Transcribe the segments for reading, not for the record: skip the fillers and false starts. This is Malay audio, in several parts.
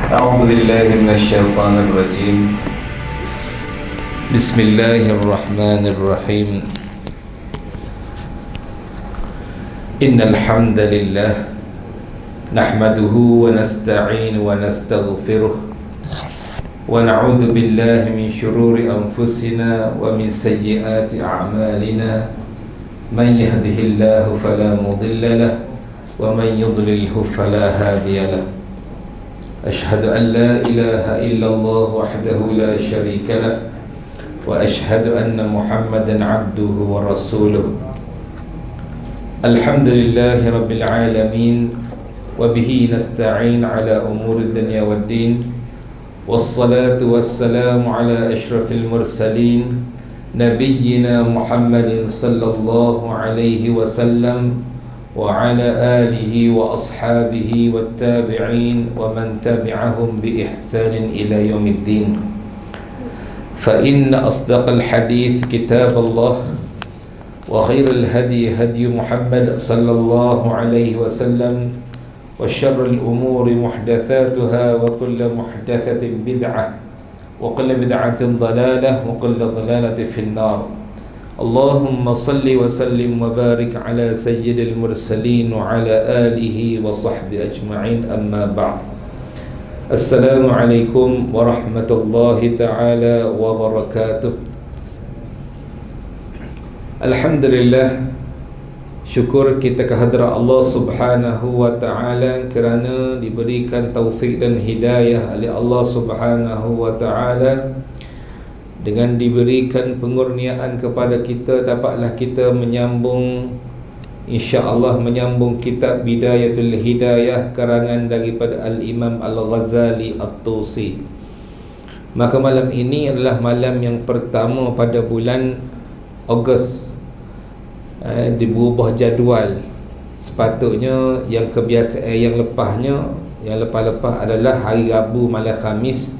أعوذ بالله من الشيطان الرجيم. بسم الله الرحمن الرحيم. إن الحمد لله نحمده ونستعين ونستغفره ونعوذ بالله من شرور أنفسنا ومن سيئات أعمالنا. من يهده الله فلا مضل له ومن يضلله فلا هادي له. أشهد أن لا إله إلا الله وحده لا شريك له وأشهد أن محمدا عبده ورسوله. الحمد لله رب العالمين وبه نستعين على أمور الدنيا والدين، والصلاة والسلام على أشرف المرسلين نبينا محمد صلى الله عليه وسلم وعلى آله وأصحابه والتابعين ومن تبعهم بإحسان إلى يوم الدين. فإن أصدق الحديث كتاب الله، وخير الهدي هدي محمد صلى الله عليه وسلم، وشر الأمور محدثاتها وكل محدثة بدعة وكل بدعة ضلالة وكل ضلالة في النار. اللهم صل وسلم وبارك على سيد المرسلين وعلى آله وصحبه أجمعين، أما بعد. السلام عليكم ورحمة الله تعالى وبركاته. Alhamdulillah, syukur kita kehadrat Allah Subhanahu wa ta'ala kerana diberikan taufik dan hidayah oleh Allah Subhanahu wa ta'ala. Dengan diberikan pengurniaan kepada kita, dapatlah kita menyambung, insya-Allah menyambung kitab Bidayatul Hidayah karangan daripada Al-Imam Al-Ghazali At-Tusi. Maka malam ini adalah malam yang pertama pada bulan Ogos. Diberubah jadual. Sepatutnya yang kebiasaan yang lepas adalah hari Rabu malam Khamis.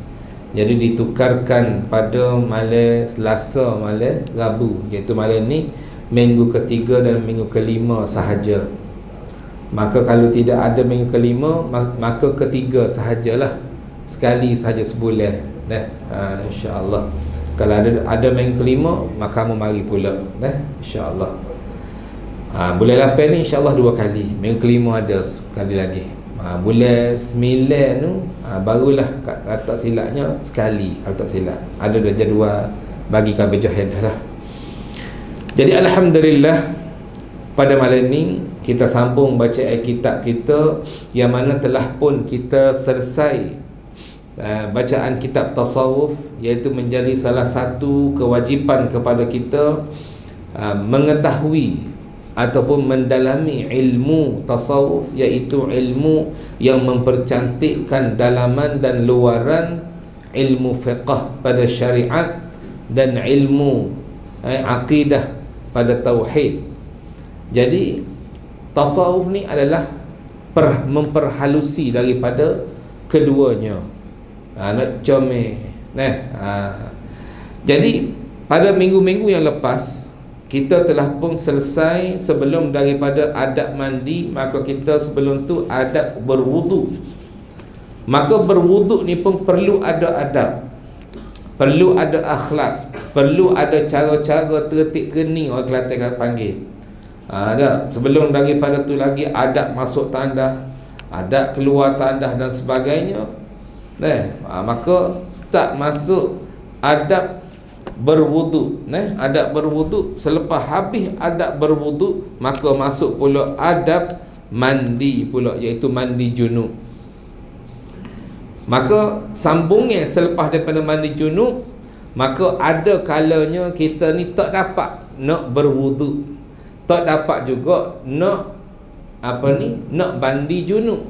Jadi ditukarkan pada malam Selasa malam Rabu, iaitu malam ni minggu ketiga dan minggu kelima sahaja. Maka kalau tidak ada minggu kelima, maka ketiga sahajalah, sekali sahaja sebulan. InsyaAllah. Kalau ada minggu kelima, maka mari pula, InsyaAllah. Bulan 8 ni insyaAllah 2 kali. Minggu kelima ada sekali lagi. Bulan 9 tu barulah, kalau tak silapnya sekali. Kalau tak silap ada 2 jadual bagi kami Jahidah lah. Jadi Alhamdulillah, pada malam ni kita sambung baca kitab kita, yang mana telah pun kita selesai bacaan kitab tasawuf, iaitu menjadi salah satu kewajipan kepada kita mengetahui ataupun mendalami ilmu tasawuf, iaitu ilmu yang mempercantikkan dalaman dan luaran ilmu fiqh pada syariat dan ilmu akidah pada tauhid. Jadi tasawuf ni adalah memperhalusi daripada keduanya. Nak comel. Jadi pada minggu-minggu yang lepas kita telah pun selesai sebelum daripada adab mandi, maka kita sebelum tu adab berwuduk. Maka berwuduk ni pun perlu ada adab, perlu ada akhlak, perlu ada cara-cara tertib kening, orang Kelantan panggil. Sebelum daripada tu lagi adab masuk tandas, adab keluar tandas dan sebagainya. Maka start masuk adab berwuduk. Adab berwuduk. Selepas habis adab berwuduk, maka masuk pula adab mandi pula, iaitu mandi junub. Maka sambungnya selepas daripada mandi junub, maka ada kalanya kita ni tak dapat nak berwuduk, tak dapat juga nak nak mandi junub.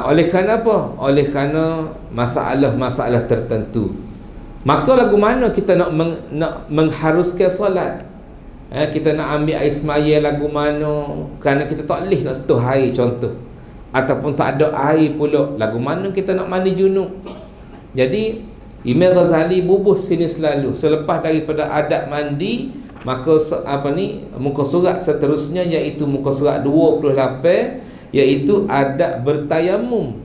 Oleh kerana apa? Oleh kerana masalah-masalah tertentu. Maka lagu mana kita nak mengharuskan solat? Kita nak ambil air semaya lagu mana? Kerana kita tak boleh nak sentuh air contoh, ataupun tak ada air pula, lagu mana kita nak mandi junub? Jadi Imam Ghazali bubuh sini selalu. Selepas daripada adab mandi, maka muka surat seterusnya, iaitu muka surat 28, iaitu adab bertayamum.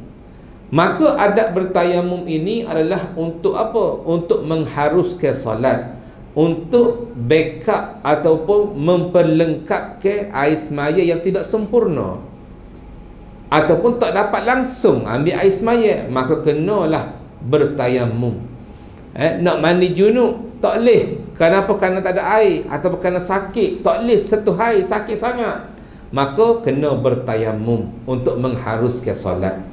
Maka adab bertayamum ini adalah untuk apa? Untuk mengharuskan solat, untuk backup ataupun memperlengkapkan air semaya yang tidak sempurna, ataupun tak dapat langsung ambil air semaya, maka kenalah bertayamum. Nak mandi junub tak boleh. Kenapa? Kerana tak ada air, ataupun kerana sakit tak boleh sentuh air, sakit sangat, maka kena bertayamum untuk mengharuskan solat.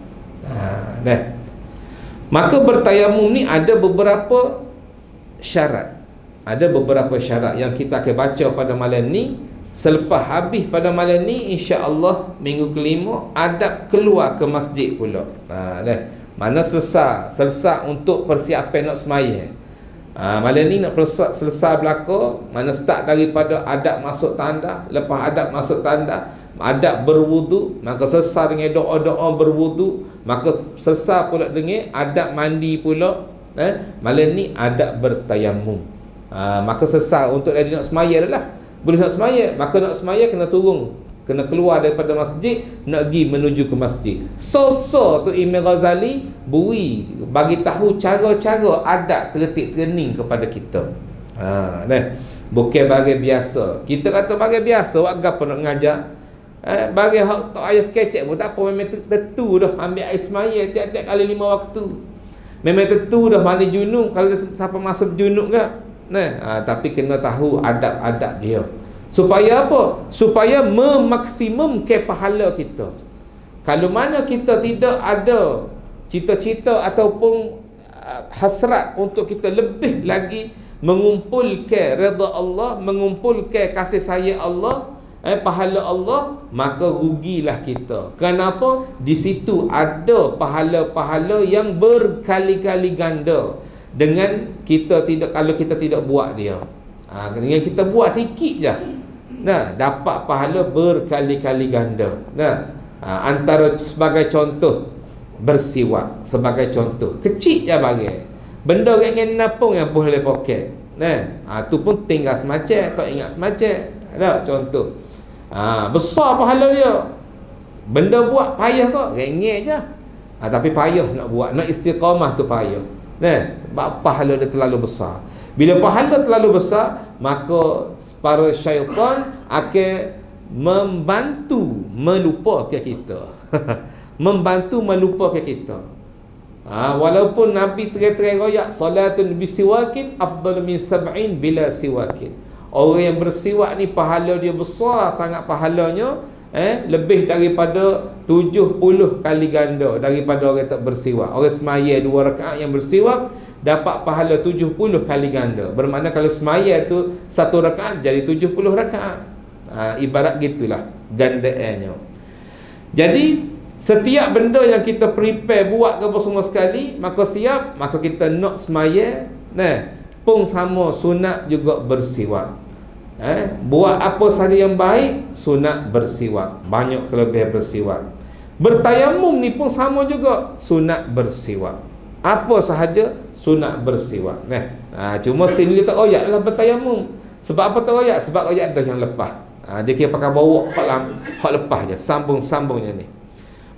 Maka bertayamum ni ada beberapa syarat. Ada beberapa syarat yang kita akan baca pada malam ni. Selepas habis pada malam ni, insya-Allah minggu kelima adab keluar ke masjid pula. Mana selesai untuk persiapan nak semaya. Malam ni nak selesai belaka, mana start daripada adab masuk tanda, lepas adab masuk tanda adab berwudu, maka selesai dengan doa-doa berwudu, maka selesai pula dengan adab mandi pula. Malam ni adab bertayamum. Maka selesai untuk dia nak semaya dah lah. Boleh nak semaya, maka nak semaya kena turun, kena keluar daripada masjid, nak pergi menuju ke masjid. So tu Imam Ghazali bagi tahu cara-cara adab tertib terening kepada kita. Bukan bagi biasa. Kita kata bagi biasa, buat apa nak mengajar? Bagi hak tak ayah kecek pun tak apa, memang tentu dah ambil air semaya tiap-tiap kali 5 waktu. Memang tentu dah mandi junub kalau siapa masuk junub ke. Tapi kena tahu adab-adab dia. Supaya apa? Supaya memaksimumkan pahala kita. Kalau mana kita tidak ada cita-cita ataupun hasrat untuk kita lebih lagi mengumpulkan redha Allah, mengumpulkan kasih sayang Allah, pahala Allah, maka rugilah kita. Kenapa? Di situ ada pahala-pahala yang berkali-kali ganda dengan kita tidak, kalau kita tidak buat dia. Dengan kita buat sikit je, dapat pahala berkali-kali ganda. Antara sebagai contoh bersiwak, sebagai contoh kecil je bagi benda dengan napung yang boleh poket. Tu pun tinggal semacam, tak ingat semacam. Contoh. Besar pahala dia. Benda buat payah kok, rengek je. Tapi payah nak buat, nak istiqamah tu payah. Sebab pahala dia terlalu besar. Bila pahala terlalu besar, maka para syaitan akan membantu melupakan kita. Membantu melupakan kita. Walaupun Nabi terang-terang royak, salatun bisiwakin afdalu min sab'in bila siwakin. Orang yang bersiwak ni pahala dia besar sangat, pahalanya lebih daripada 70 kali ganda daripada orang tak bersiwak. Orang semaya 2 rakaat yang bersiwak dapat pahala 70 kali ganda. Bermakna kalau semaya tu 1 rakaat jadi 70 rakaat. Ibarat gitulah gandaannya. Jadi setiap benda yang kita prepare buat ke semua sekali, maka siap, maka kita nak semaya, pun sama sunat juga bersiwak. Buat apa sahaja yang baik, sunat bersiwak. Banyak kelebihan bersiwak. Bertayamum ni pun sama juga, sunat bersiwak. Apa sahaja sunat bersiwak. Cuma sini dia tak royak lah bertayamum. Sebab apa tak royak? Sebab royak dah yang lepas. Dia kira pakai bawa hak lepas je, sambung-sambungnya ni.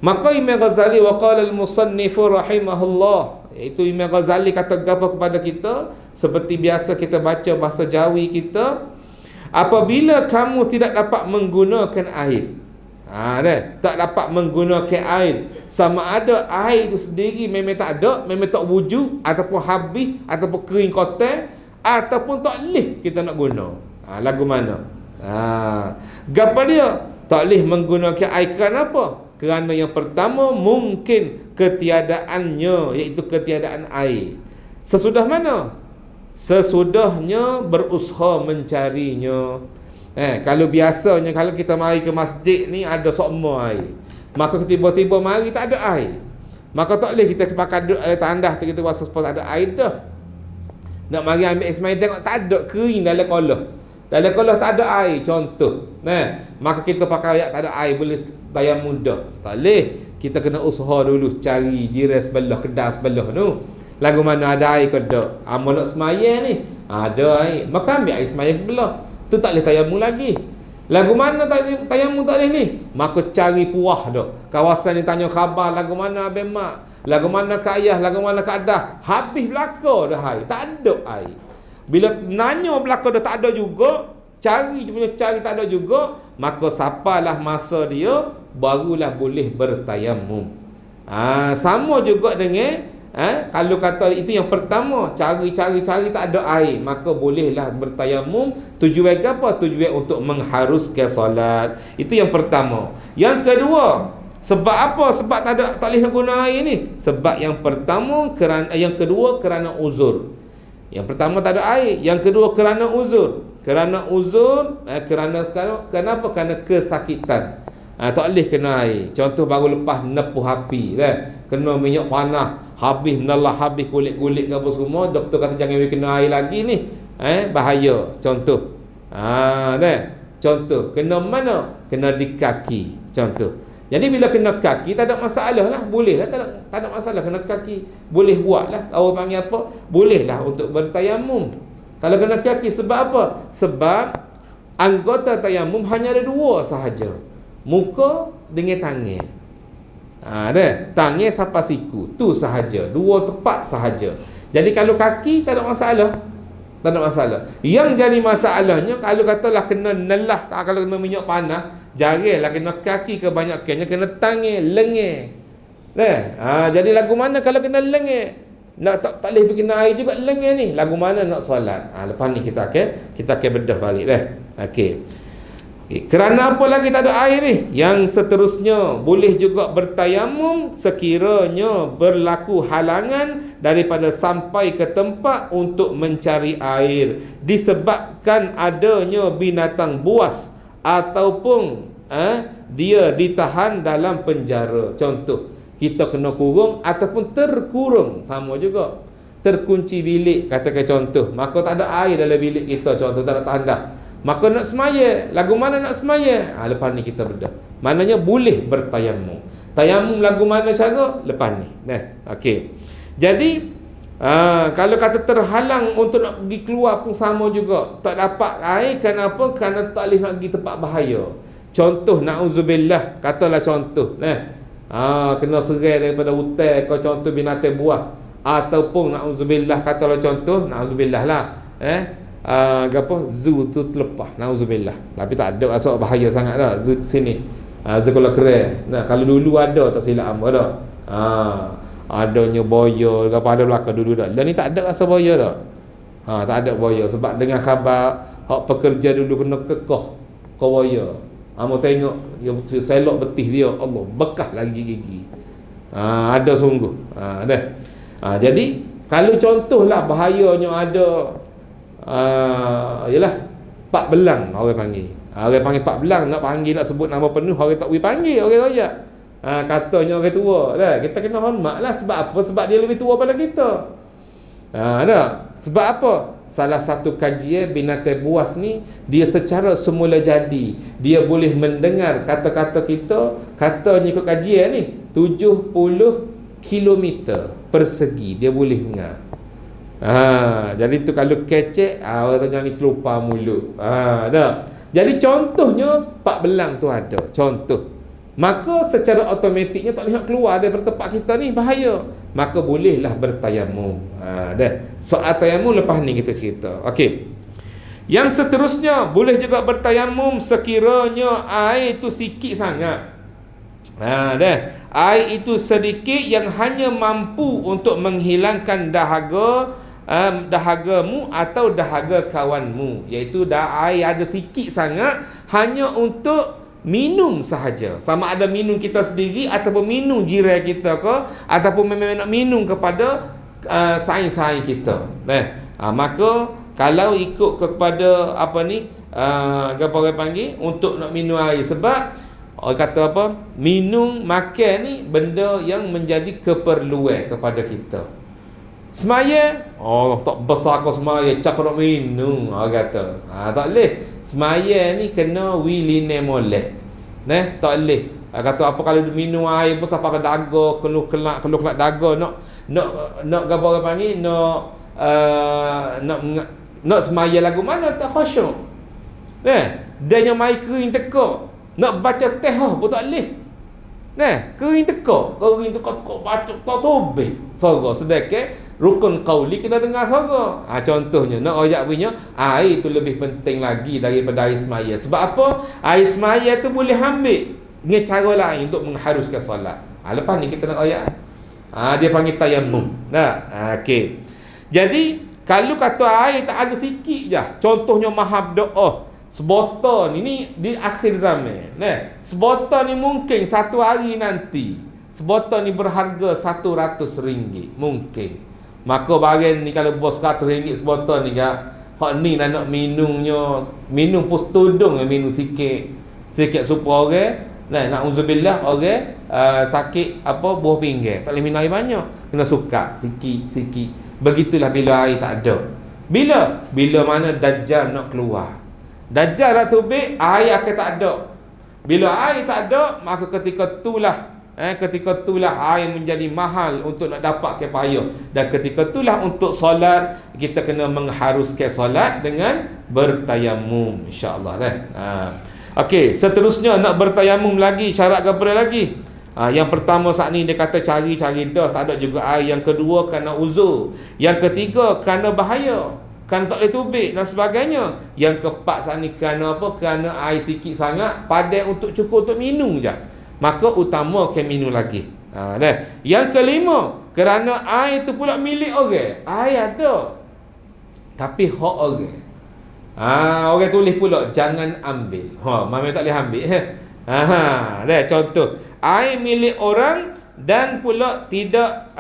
Maka Imam Ghazali wa qala al-musannif rahimahullah, iaitu Imam Ghazali kata apa kepada kita, seperti biasa kita baca bahasa Jawi kita, apabila kamu tidak dapat menggunakan air, tak dapat menggunakan air, sama ada air itu sendiri memang tak ada, memang tak wujud, ataupun habis, ataupun kering kotor, ataupun tak boleh kita nak guna. Lagu mana? Gapa dia? Tak boleh menggunakan air kerana apa? Kerana yang pertama mungkin ketiadaannya, iaitu ketiadaan air. Sesudah mana? Sesudahnya berusaha mencarinya. Kalau biasanya kalau kita mari ke masjid ni ada sokma air, maka tiba-tiba mari tak ada air, maka tak boleh kita pakai air tandah tu, kita rasa sepatutnya ada air dah. Nak mari ambil air semai, tengok tak ada, kering dalam kolah. Dalam kolah tak ada air, contoh. Maka kita pakai ayat tak ada air, boleh tayang mudah. Tak boleh. Kita kena usaha dulu cari jiran sebelah, kedai sebelah tu. Lagu mana ada air ke tak? Amal nak semaya ni ada air, maka ambil air semaya sebelah. Tu tak boleh tayamum lagi. Lagu mana tayamum tak boleh ni? Maka cari puah dah. Kawasan ni tanya khabar, lagu mana abang mak? Lagu mana ke ayah? Lagu mana ke adah? Habis belaka dah air. Tak ada air. Bila nanya belaka dah tak ada juga, cari tak ada juga, maka sapalah masa dia, barulah boleh bertayamum. Sama juga dengan kalau kata itu yang pertama, cari tak ada air, maka bolehlah bertayamum. Tujuan apa? Tujuan untuk mengharuskan solat. Itu yang pertama. Yang kedua, sebab apa? Sebab tak boleh nak guna air ni. Sebab yang pertama yang kedua kerana uzur. Yang pertama tak ada air, yang kedua kerana uzur. Kerana kenapa? Kerana kesakitan. Tak boleh kena air. Contoh baru lepas nepuh api kena minyak panas, habis kulit-kulit ke apa semua, doktor kata jangan kena air lagi ni. Bahaya. Contoh. Contoh, kena mana? Kena di kaki. Contoh. Jadi bila kena kaki tak ada masalah lah, boleh lah, tak ada masalah kena kaki. Boleh buat lah, awak panggil apa? Boleh lah untuk bertayamum. Kalau kena kaki, sebab apa? Sebab anggota tayamum hanya ada dua sahaja. Muka dengan tangan. Tangan sampai siku, tu sahaja. Dua tepat sahaja. Jadi kalau kaki tak ada masalah. Tak ada masalah. Yang jadi masalahnya kalau katalah kena nelah, kalau kena minyak panas, jaranglah kena kaki, kebanyakannya kena tangan, lengan. Jadi lagu mana kalau kena lengan? Nak tak boleh pergi kena air juga lengan ni. Lagu mana nak solat? Lepas ni kita akan bedah balik Okey. Kerana apa lagi tak ada air ni? Yang seterusnya, boleh juga bertayamum sekiranya berlaku halangan daripada sampai ke tempat untuk mencari air disebabkan adanya binatang buas ataupun dia ditahan dalam penjara. Contoh, kita kena kurung ataupun terkurung, sama juga. Terkunci bilik, katakan contoh, maka tak ada air dalam bilik kita, contoh, tak ada tanda. Maka nak semaya, lagu mana nak semaya? Lepas ni kita bedah. Maknanya boleh bertayamum. Tayamum lagu mana cara? Lepas ni. Okey. Jadi kalau kata terhalang untuk nak pergi keluar pun sama juga. Tak dapat air, kenapa? Kerana tak boleh nak pergi tempat bahaya. Contoh, na'udzubillah, katalah contoh, kena serai daripada hutan, kau contoh binatang buah, ataupun na'udzubillah, katalah contoh, na'udzubillah lah, zoo tu terlepas, na'udzubillah, tapi tak ada asal bahaya sangat dah zoo sini. Zoo kalau keren. Kalau dulu ada, tak silap apa dah. Adanya boya, apa ada belakang dulu dah. Lah ni tak ada rasa boya dah. Tak ada boya sebab dengan khabar hak pekerja dulu kena kekeh kau boya. Mau tengok dia selok betih dia, Allah, bekas lagi gigi. Ada sungguh. Jadi kalau contohlah bahayanya ada yalah pak belang orang panggil. Orang panggil pak belang, nak panggil, nak sebut nama penuh orang tak boleh panggil, orang royak. Katanya orang tua dah, kita kena hormat lah. Sebab apa? Sebab dia lebih tua pada kita. Sebab apa? Salah satu kajian binatang buas ni, dia secara semula jadi, dia boleh mendengar kata-kata kita. Katanya ikut kajian ni 70 kilometer persegi dia boleh dengar. Jadi tu kalau kecek, orang tengah ni celupar mulut. Jadi contohnya pak belang tu ada contoh. Maka secara automatiknya tak boleh nak keluar daripada tempat kita ni, bahaya. Maka bolehlah bertayamum. Soal tayamum lepas ni kita cerita. Okey. Yang seterusnya, boleh juga bertayamum sekiranya air itu sikit sangat. Air itu sedikit yang hanya mampu untuk menghilangkan dahagamu atau dahaga kawanmu, iaitu air ada sikit sangat, hanya untuk minum sahaja. Sama ada minum kita sendiri ataupun minum jiran kita ke, ataupun memang nak minum kepada saing-saing kita. Maka kalau ikut kepada apa ni, apa orang panggil, untuk nak minum air, sebab orang kata apa, minum makan ni benda yang menjadi keperluan kepada kita. Semaya, tak besar kau semaya, cakap nak minum, orang kata. Tak boleh. Semaya ni kena wiline molek. Tak boleh. Kata apa kalau minum air pun sampai ke daga, keluh kelak daga, nak apa orang panggil, nak semaya lagu mana tak khusyuk. Dia yang mai kering teka. Nak baca teh pun tak boleh. Kering teka baca tak tobeh. Suara sedekah rukun qauli kena dengar suara. Contohnya nak royak punya, air tu lebih penting lagi daripada air semaya. Sebab apa? Air semaya tu boleh ambil dengan cara lain untuk mengharuskan solat. Lepas ni kita nak royak. Dia panggil tayammum. Okey. Jadi kalau kata air tak ada sikit je, contohnya mahab doa, sebotol ni di akhir zaman. Sebotol ni mungkin satu hari nanti sebotol ni berharga RM100 mungkin. Maka barang ni kalau bos RM100 sebotol ni hak ni nak minumnya, minum pun tudung minum sikit supaya orang nak uzubillah orang sakit buah pinggang tak boleh minum air banyak, kena suka sikit. Begitulah bila air tak ada. Bila mana Dajjal nak keluar, Dajjal nak tubik, air akan tak ada. Bila air tak ada, maka ketika itulah air menjadi mahal untuk nak dapat kepayah. Dan ketika itulah untuk solat, kita kena mengharuskan solat dengan bertayamum, insya-Allah. Okey, seterusnya nak bertayamum lagi, syarat kepada lagi. Yang pertama saat ni dia kata cari dah, tak ada juga air. Yang kedua kerana uzur. Yang ketiga kerana bahaya, kan tak boleh tubik dan sebagainya. Yang keempat saat ni kerana apa? Kerana air sikit sangat, padat untuk cukup untuk minum je, maka utama ke minum lagi. Yang kelima, kerana air tu pula milik orang. Air ada tapi hak orang. Orang tulis pula jangan ambil. Mami tak boleh ambil. Contoh, air milik orang dan pula tidak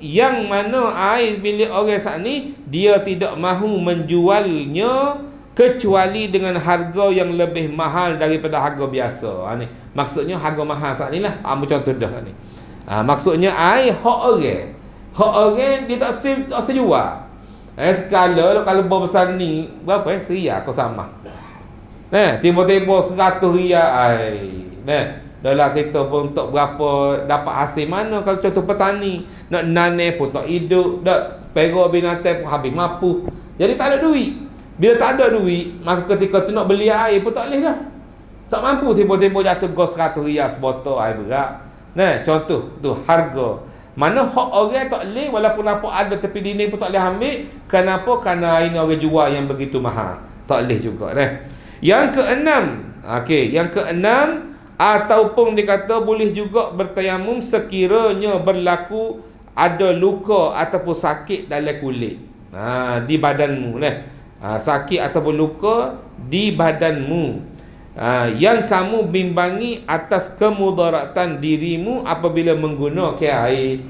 yang mana air milik orang saat ni dia tidak mahu menjualnya kecuali dengan harga yang lebih mahal daripada harga biasa. Ni maksudnya harga mahal saat ni lah. Contoh dah ni. Maksudnya air hak orang dia tak sejual. Skala kalau besar ni berapa RM1 kau sama. Tiba-tiba RM100 air. Dalam kita pun untuk berapa dapat hasil mana. Kalau contoh petani nak nanam pun tak hidup, nak pera binatang pun habis mampu. Jadi tak ada duit. Bila tak ada duit, maka ketika tu nak beli air pun tak boleh dah. Tak mampu, tiba-tiba jatuh gos RM100 sebotol air berat. Contoh tu harga. Mana hak orang tak boleh, walaupun apa ada tepi dinding pun tak boleh ambil. Kenapa? Kerana air ni orang jual yang begitu mahal. Tak boleh juga. Yang keenam, yang keenam, ataupun dikata boleh juga bertayamum sekiranya berlaku ada luka ataupun sakit dalam kulit, di badanmu. Sakit ataupun luka di badanmu, yang kamu bimbangi atas kemudaratan dirimu apabila menggunakan air.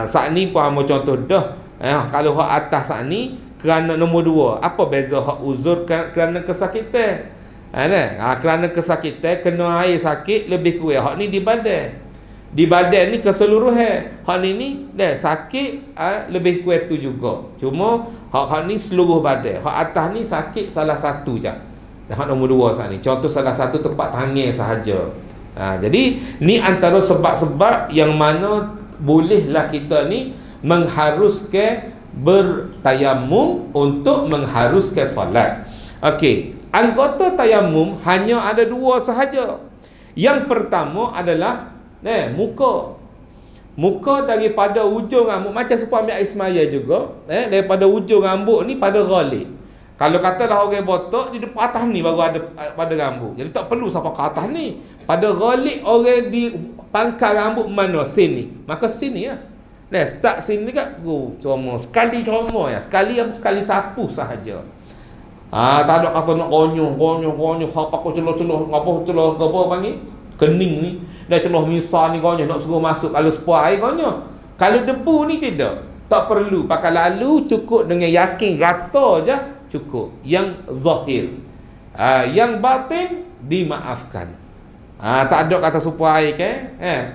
Saat ni pun contoh dah. Kalau hak atas saat ni kerana nombor 2, apa beza hak uzur kerana kesakitan? Kerana kesakitan kena air sakit lebih kurang. Hak ni di badan ni keseluruhan. Hak ni sakit lebih kurang tu juga. Cuma hak ni seluruh badan. Hak atas ni sakit salah satu je. Hak nombor 2 saat ni. Contoh salah satu tempat tangan sahaja. Jadi ni antara sebab-sebab yang mana bolehlah kita ni mengharuskan bertayamum untuk mengharuskan solat. Okey. Anggota tayamum hanya ada 2 sahaja. Yang pertama adalah muka daripada ujung rambut, macam supaya ambil air semaya juga, daripada ujung rambut ni pada ghalib. Kalau katalah orang botak di depan atas ni baru ada pada rambut, jadi tak perlu sampai ke atas ni. Pada ghalib orang di pangkal rambut mana? Sini. Maka sini lah. Start sini kat cuma sekali sekali sapu sahaja. Tak ada kata nak konyong apa celah panggil kening ni, dah celah misal ni konyong nak suruh masuk. Kalau sepuh air konyong. Kalau debu ni tidak, tak perlu pakai lalu, cukup dengan yakin rata je cukup. Yang zahir, yang batin dimaafkan. Tak ada kata sepuh air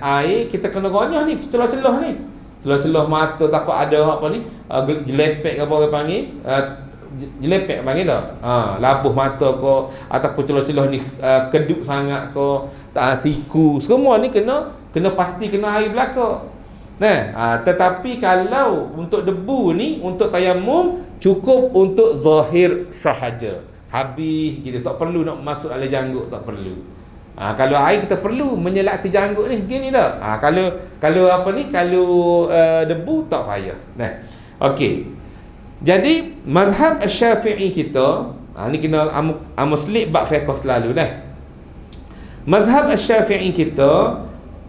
air kita kena konyong ni, celah-celah ni, celah-celah mata takut ada apa ni, jelepek ke apa orang panggil, jelepek panggil dah. Labuh mata ke ataupun celah-celah ni keduk sangat ke, siku, semua ni kena pasti kena air belaka. Tetapi kalau untuk debu ni, untuk tayamum cukup untuk zahir sahaja. Habis kita tak perlu nak masuk dalam janggut, tak perlu. Kalau air kita perlu menyelati janggut ni, gini dah. Kalau apa ni, kalau debu tak payah. Nah. Okey. Jadi mazhab Syafi'i kita, ni kena muslim bab fiqh selalu dah. Mazhab Syafi'i kita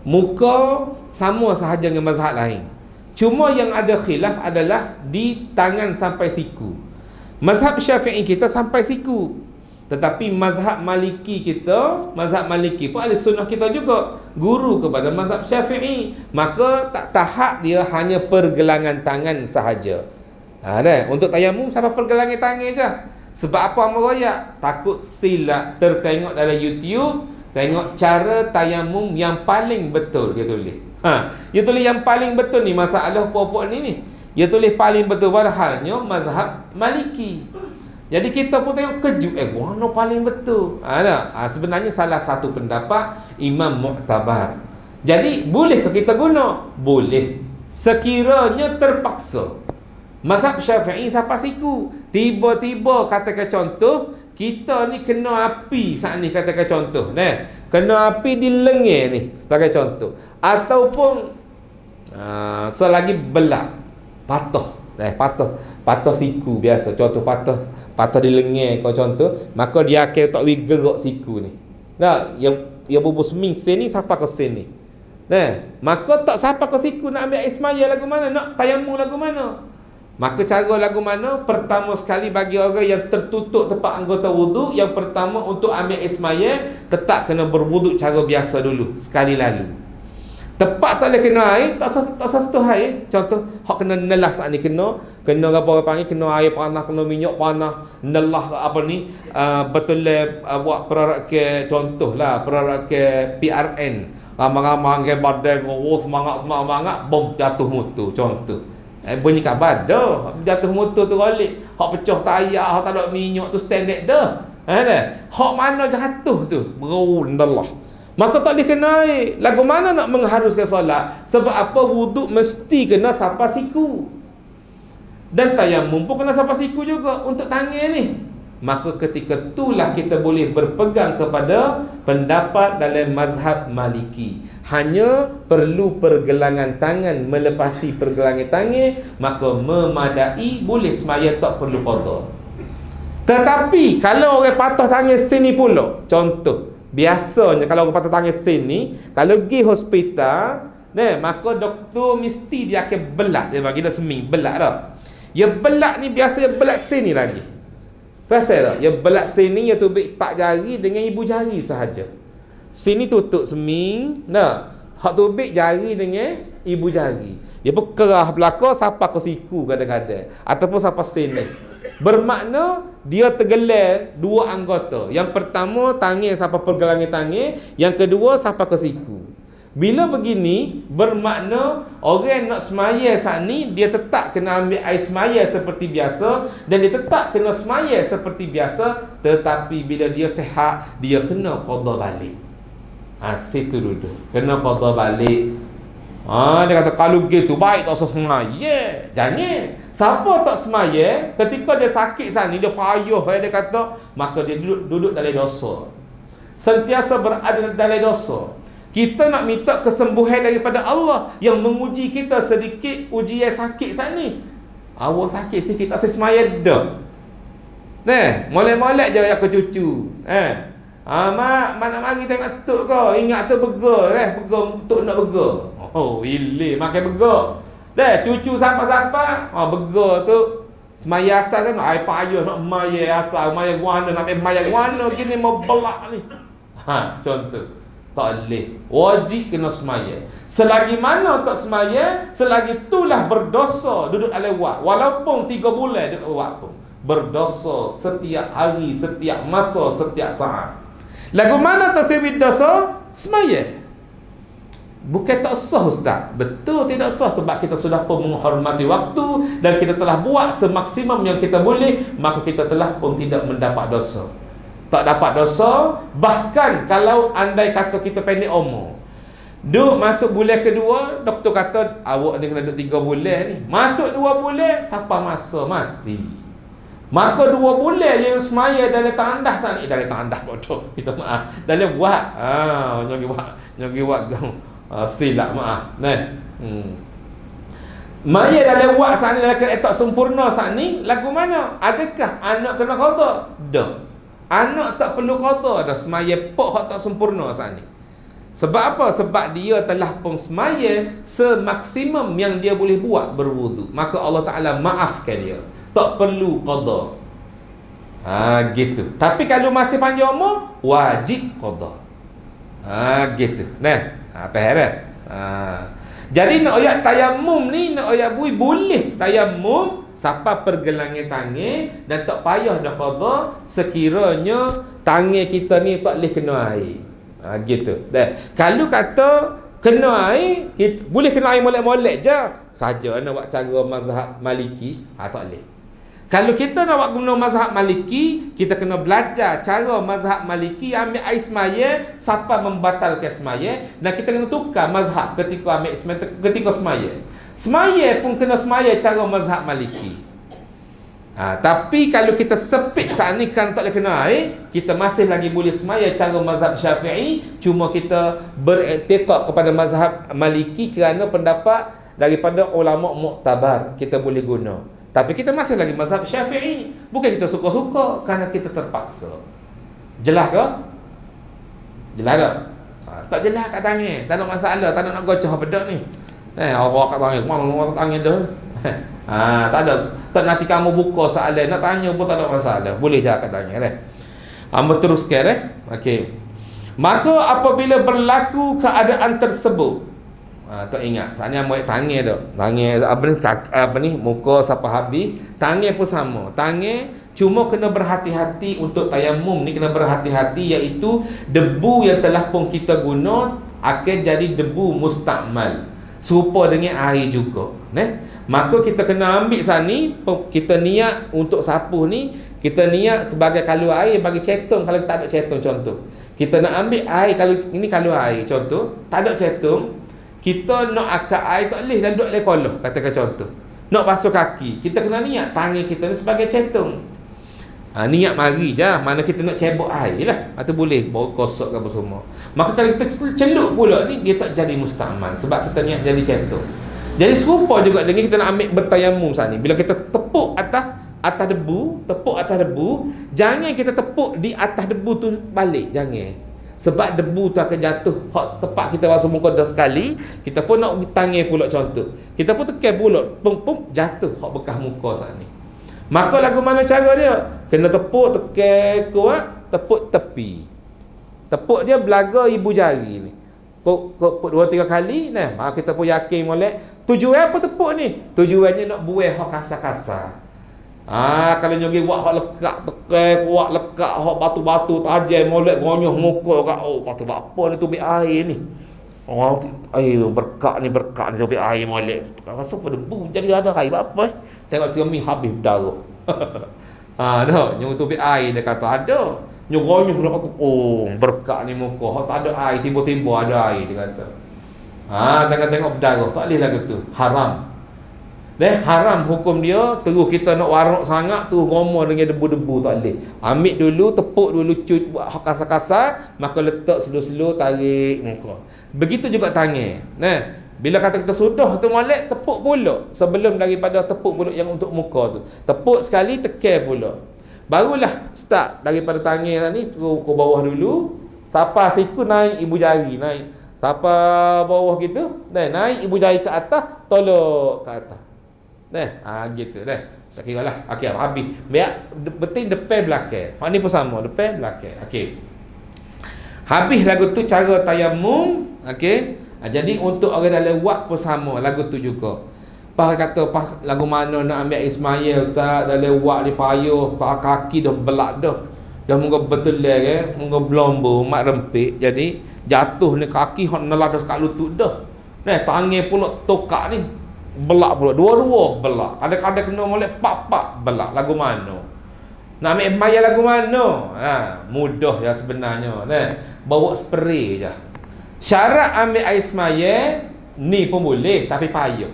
muka sama sahaja dengan mazhab lain. Cuma yang ada khilaf adalah di tangan sampai siku. Mazhab Syafi'i kita sampai siku. Tetapi mazhab Maliki kita, mazhab Maliki pun ahli sunnah kita juga guru kepada mazhab Syafi'i. Maka tak tahap dia hanya pergelangan tangan sahaja. Untuk tayamum sampai pergelangan tangan je. Sebab apa meroyak? Takut silap, tertengok dalam YouTube, tengok cara tayamum yang paling betul dia tulis. Dia tulis yang paling betul ni, masalah pokok ni. Dia tulis paling betul, padahal mazhab Maliki. Jadi kita pun tengok kejut, mana paling betul? Sebenarnya salah satu pendapat Imam Mu'tabar. Jadi bolehkah kita guna? Boleh, sekiranya terpaksa. Mazhab Syafi'i siapa siku. Tiba-tiba katakan contoh, kita ni kena api saat ni, katakan contoh, kena api di lengan ni sebagai contoh. Ataupun selagi belak, patah siku biasa, contoh patah di lengan kau contoh, maka dia akan tak boleh gerak siku ni. Yang bubur seming sen ni siapa ke sen ni. Maka tak siapa ke siku nak ambil air semaya lagu mana, nak tayamum lagu mana. Maka cara lagu mana? Pertama sekali bagi orang yang tertutup tempat anggota wuduk, yang pertama untuk ambil air semaya, tetap kena berwuduk cara biasa dulu sekali lalu. Tepat tak boleh kena air, tak sesuatu air. Contoh hak kena nelah saat ni, kena apa orang panggil, kena air panas, kena minyak panas, nelah apa ni, betul buat perarak ke, contohlah perarak ke PRN, ramai-ramai ke badan, semangat, bom jatuh motor contoh. Bunyi kat badan, jatuh motor tu rolik, hak pecah tayar, hak tak ada minyak tu standard dah. Hak mana jatuh tu, berundalah. Maka tak boleh kena air. Lagu mana nak mengharuskan solat? Sebab apa? Wuduk mesti kena sapa siku. Dan tayamum pun kena sapa siku juga untuk tangan ni. Maka ketika itulah kita boleh berpegang kepada pendapat dalam mazhab Maliki. Hanya perlu pergelangan tangan melepasi pergelangan tangan, maka memadai, boleh semaya, tak perlu qada. Tetapi kalau orang patah tangan sini pula, contoh biasanya kalau orang patah tangan sini, kalau pergi hospital, maka doktor mesti dia akan belak, dia bagi dah seming belak dah. Ya belak ni biasa dia belak sini lagi. Pasal tak? Ya belak sini, ya tubik 4 jari dengan ibu jari sahaja. Sini tutup seming, hak tubik jari dengan ibu jari. Dia pun kerah belakang sampai ke siku kadang-kadang, ataupun sampai sini. Bermakna dia tergelar dua anggota. Yang pertama tangan sampai pergelangan tangan, yang kedua sampai ke siku. Bila begini, bermakna orang nak semaya saat ni, dia tetap kena ambil air semaya seperti biasa, dan dia tetap kena semaya seperti biasa. Tetapi bila dia sihat, dia kena qada balik. Situ duduk, kena qada balik. Dia kata kalau gitu baik tak usah semaya. Jangan. Siapa tak semaya, ketika dia sakit saat ni, dia payah, dia kata, maka dia duduk dalam dosa. Sentiasa berada dalam dosa. Kita nak minta kesembuhan daripada Allah yang menguji kita sedikit ujian sakit saat ni. Awak sakit sikit tak semaya dah. Molek-molek je aku cucu. Mak, mana mari tengok tok kau. Ingat tu begar, begar tok nak begar. Ilik makan begar. Cucu sampai-sampai, begar tu semaya asal kan, ai payah nak maya asal, maya guana, nak maya guana gini mau belak ni. Contoh. Tak boleh. Wajib kena semaya. Selagi mana tak semaya, selagi itulah berdosa duduk dalam wak. Walaupun 3 bulan duduk wak pun berdosa setiap hari, setiap masa, setiap saat. Lagu mana tersebut dosa? Semaya. Bukan tak sah ustaz. Betul tidak sah, sebab kita sudah pun menghormati waktu dan kita telah buat semaksimum yang kita boleh, maka kita telah pun tidak mendapat dosa. Tak dapat dosa. Bahkan kalau andai kata kita pendek umur, duk masuk bulan kedua, doktor kata awak ni kena duduk 3 bulan ni. Masuk 2 bulan, siapa masa mati. Maka 2 bulan dia semaya dalam tandas sana. Dalam tandas bodoh. Kita maaf. Dalam buat. Nyogi buat silap maaf. Nah. Maya dalam buat sana dalam keadaan sempurna saat ni lagu mana? Adakah anak kena qada? Dah. Anak tak perlu qada dah semaya pok hak tak sempurna saat ni. Sebab apa? Sebab dia telah pun semaya semaksimum yang dia boleh buat berwudu. Maka Allah Ta'ala maafkan dia. Tak perlu qada. Gitu. Tapi kalau masih panjang umur, wajib qada. Gitu. Nah, faham dah? Jadi nak ayat tayamum ni, nak ayat bui boleh tayamum siapa pergelangan tangan dan tak payah dah qada sekiranya tangan kita ni tak boleh kena air. Gitu. Dah. Kalau kata kena air, kita, boleh kena air molek-molek je. Saja nak buat cara mazhab Maliki, tak boleh. Kalau kita nak buat guna mazhab Maliki, kita kena belajar cara mazhab Maliki ambil air semaya siapa membatalkan semaya, dan kita kena tukar mazhab ketika ambil semaya, ketika semaya. Semaya pun kena semaya cara mazhab Maliki. Tapi kalau kita sepit saat ni kerana tak boleh kena air, kita masih lagi boleh semaya cara mazhab Syafi'i, cuma kita beriktikad kepada mazhab Maliki kerana pendapat daripada ulama muktabar kita boleh guna. Tapi kita masih lagi mazhab Syafi'i. Bukan kita suka-suka, kerana kita terpaksa. Jelas ke? Jelas tak? Tak jelas kat tangan. Tak ada masalah, tak nak gocah bedak ni. Awak kat tangan, mana tangan dah. Tak ada. Tak nanti kamu buka soalan, nak tanya pun tak ada masalah. Boleh je kat tangan dah. Hamba teruskan Okey. Maka apabila berlaku keadaan tersebut, tak ingat. Saatnya ambil tangan dah. Tangan apa ni? Muka siapa habis, tangan pun sama. Tangan cuma kena berhati-hati untuk tayamum ni, kena berhati-hati, iaitu debu yang telah pun kita guna akan jadi debu mustakmal. Serupa dengan air juga. Maka kita kena ambil sana ni, kita niat untuk sapu ni, kita niat sebagai kalau air bagi cetung. Kalau tak ada cetung contoh, kita nak ambil air, kalau ini kalau air contoh, tak ada cetung, kita nak akak air tak boleh dan duduk dalam kolah, katakan contoh. Nak basuh kaki, kita kena niat tangan kita ni sebagai cetung. Niat mari je, mana kita nak cebok air lah. Atau boleh bawa kosok ke apa semua. Maka kalau kita celup pula ni, dia tak jadi mustamal sebab kita niat jadi cetung. Jadi serupa juga dengan kita nak ambil bertayamum saat ni. Bila kita tepuk atas debu, jangan kita tepuk di atas debu tu balik, jangan. Sebab debu tu akan jatuh tepat kita basuh muka dah sekali, kita pun nak tangan pula contoh, kita pun tekan pula pum jatuh hak bekas muka saat ni. Maka lagu mana cara dia? Kena tepuk, tekan kuat, tepuk tepi. Tepuk dia belaga ibu jari ni. Puk 2-3 kali nah. Kita pun yakin molek. Tujuan apa tepuk ni? Tujuannya nak buai hak kasar-kasar. Kalau nyogi buat hak lekak, tekan kuat lekak hak batu-batu tajam molek gonyoh muka kat kata apa ni tubik air ni. Air berkak ni tubik air molek. Rasa pada debu jadi ada air apa tengok cermin habis berdarah. Dah nyung tubik air dia kata ada. Nyung gonyoh dia kata berkak ni muka hak tak ada air, tiba-tiba ada air dia kata. Tengok berdarah tak boleh lagu tu, haram. Haram hukum dia. Terus kita nak warak sangat tu ngomong dengan debu-debu tak boleh. Ambil dulu, tepuk dulu, cut buat kasar-kasar, maka letak slow-slow, tarik muka. Begitu juga tangan. Bila kata kita sudah tu molek, tepuk pula sebelum daripada tepuk pula yang untuk muka tu. Tepuk sekali, tekan pula. Barulah start daripada tangan ni ke bawah dulu. Siapa siku naik ibu jari, naik. Siapa bawah gitu, naik ibu jari ke atas, tolak ke atas. Gitu dah. Tak kira lah. Okey, habis. Biar betul depan belakang. Hak ni pun sama, depan belakang. Okey. Habis lagu tu cara tayamum. Okey. Jadi untuk orang dalam wak pun sama lagu tu juga. Kata lagu mana nak ambil Ismail ustaz, dalam wak ni payuh, kaki dah belak dah. Dah muka betul muka belombo, mak rempik. Jadi jatuh ni kaki hak nelah dah kat lutut dah. Tangan pula tokak ni belak pula, dua-dua belak. Kadang-kadang kena molek pak-pak belak. Lagu mana? Nak ambil maya lagu mana? Mudah ya sebenarnya. Bawa spray je. Syarat ambil air semaya ni pun boleh, tapi payah.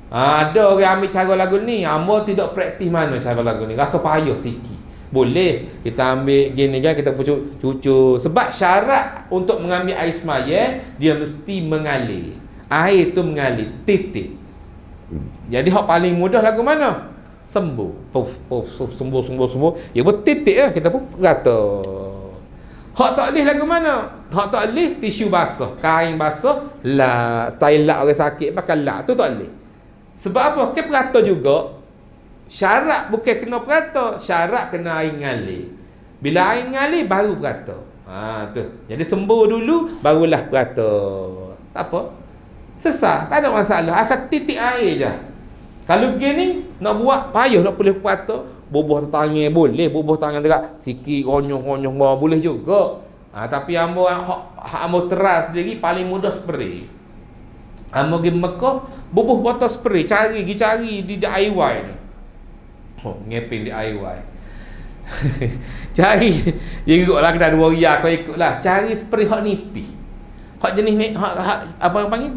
Ada orang ambil cara lagu ni, hamba tidak praktis mana cara lagu ni, rasa payah sikit. Boleh kita ambil gini kan, kita cucu. Sebab syarat untuk mengambil air semaya, dia mesti mengalir. Air tu mengalir, titik. Jadi hak paling mudah lagu mana? Sembuh. Sembuh. Ya bertitik lah, kita pun kata. Hak tak boleh lagu mana? Hak tak boleh tisu basah, kain basah, lah style lah orang sakit pakai lah, tu tak boleh. Sebab apa? Kan perata juga. Syarat bukan kena perata, syarat kena air ngalir. Bila air ngalir baru perata. Tu. Jadi sembuh dulu barulah perata. Tak apa. Sesat, tak ada masalah. Asal titik air je. Kalau begini nak buat payah nak boleh perata, bubuh tangan boleh, bubuh tangan dekat sikit ronyoh-ronyoh boleh juga. Tapi hamba teras sendiri paling mudah spray. Hamba pergi Mekah, bubuh botol spray, cari di DIY ni. Ngepin DIY. Cari, jeruklah kena 2 riyal kau ikutlah. Cari spray hak nipis. Hak jenis ni, apa yang panggil?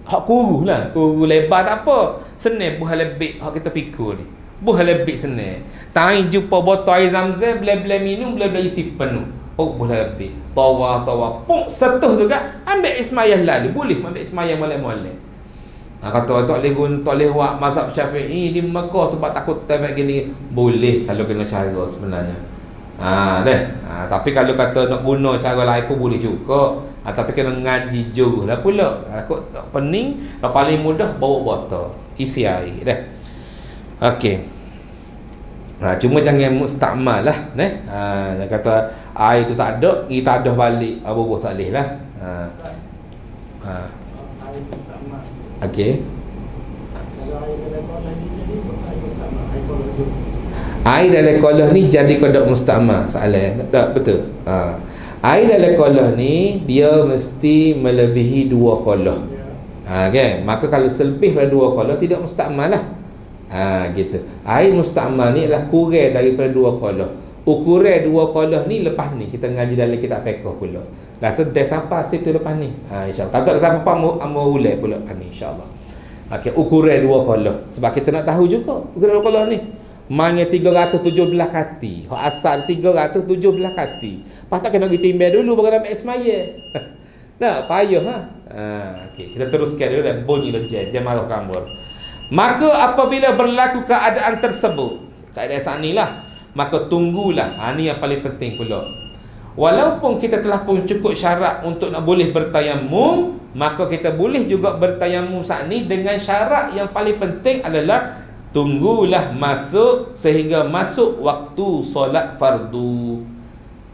Hak kuru lah. Kuru lebar tak apa. Senang buah lebih hak kita pikul ni. Buah lebih senang. Tangan jumpa botol air Zamzam, bila-bila minum, bila-bila isi penuh. Buah lebih. Tawar. Puk setuh tu kan. Ambil ismayah lalu. Boleh ambil ismayah molek-molek. Kata tak boleh buat mazhab Syafi'i di Mekah sebab takut tabak gini. Boleh kalau kena cara sebenarnya. Tapi kalau kata nak guna cara lain pun boleh juga. Tapi kena ngaji jauh lah pula. Takut tak pening, paling mudah bawa botol isi air dah. Okey. Cuma jangan mustakmal lah, yang kata air tu tak ada, kita ada balik, bubuh tak boleh lah. Okey. Air dalam kolah ni jadi kodok mustakmal, soalan tak betul. Air dalam kolah ni dia mesti melebihi 2 kolah. Kan? Maka kalau selebih daripada 2 kolah tidak mustakmal lah. Gitu. Air mustakmal ni adalah kurang daripada 2 kolah. Ukuran 2 kolah ni lepas ni kita ngaji dalam kitab fiqh pula. Rasa dah sampai situ lepas ni. InsyaAllah. Kalau tak sampai apa ulai pula ni insya-Allah. Okey, ukuran 2 kolah. Sebab kita nak tahu juga ukuran 2 kolah ni. Mangnya 317 kati. Hak asal 317 kati. Patut kena pergi timbang dulu baru dapat ismaya. Nah, payah okey, kita teruskan dulu dan bunyi lejah jamal kambur. Maka apabila berlaku keadaan tersebut, keadaan saat inilah, maka tunggulah. Ini yang paling penting pula. Walaupun kita telah pun cukup syarat untuk nak boleh bertayamum, maka kita boleh juga bertayamum saat ni dengan syarat yang paling penting adalah tunggulah masuk sehingga masuk waktu solat fardu.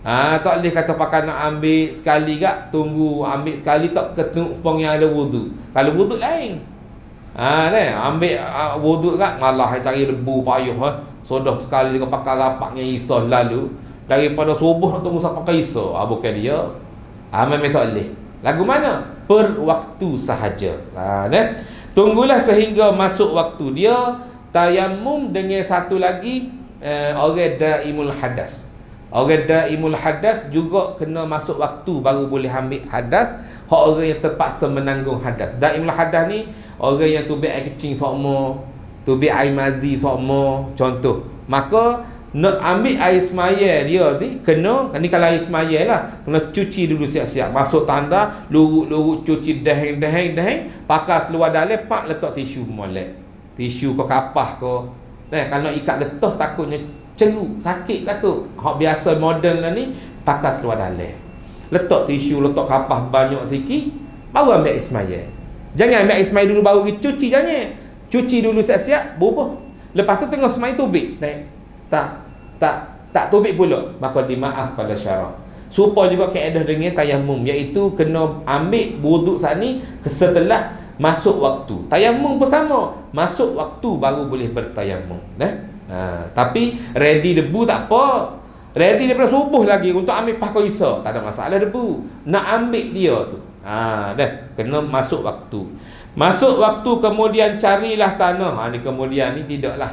Tak boleh kata pakai nak ambil sekali kak, tunggu ambil sekali tak ketemu yang ada wudu. Kalau wudu lain. Ambil wudu kan malah cari debu payah sodah sekali kau pakai lapaknya isah lalu daripada subuh nak tunggu sampai pakai isah. Bukan dia. Memang tak boleh. Lagu mana? Per waktu sahaja. Tunggulah sehingga masuk waktu dia. Tayamum dengan satu lagi orang daimul hadas. Orang daimul hadas juga kena masuk waktu baru boleh ambil hadas. Hak orang yang terpaksa menanggung hadas. Daimul hadas ni orang yang tubik air kecing sokmo, tubik air mazi sokmo, contoh. Maka nak ambil air semaya dia ni kena, ni kalau air semaya lah, kena cuci dulu siap-siap. Masuk tanda, lurut-lurut cuci daheng, pakai seluar dalam, pak letak tisu molek. Tisu kau kapah kau. Kalau ikat getah takutnya ceruk, sakit takut. Hak biasa model lah ni pakai seluar dalam. Letak tisu, letak kapah banyak sikit, baru ambil air semaya. Jangan ambil air semaya dulu baru cuci, jangan. Cuci dulu siap-siap, bubuh. Lepas tu tengok semaya tubik. Tak tubik pula, maka dimaaf pada syarak. Supaya juga kaedah dengan tayamum, iaitu kena ambil wuduk saat ni setelah masuk waktu. Tayamum pun sama, masuk waktu baru boleh bertayamum. Tapi ready debu tak apa. Ready daripada subuh lagi untuk ambil pakai isya, tak ada masalah debu. Nak ambil dia tu. Kena masuk waktu. Masuk waktu kemudian carilah tanah. Ni kemudian ni tidaklah.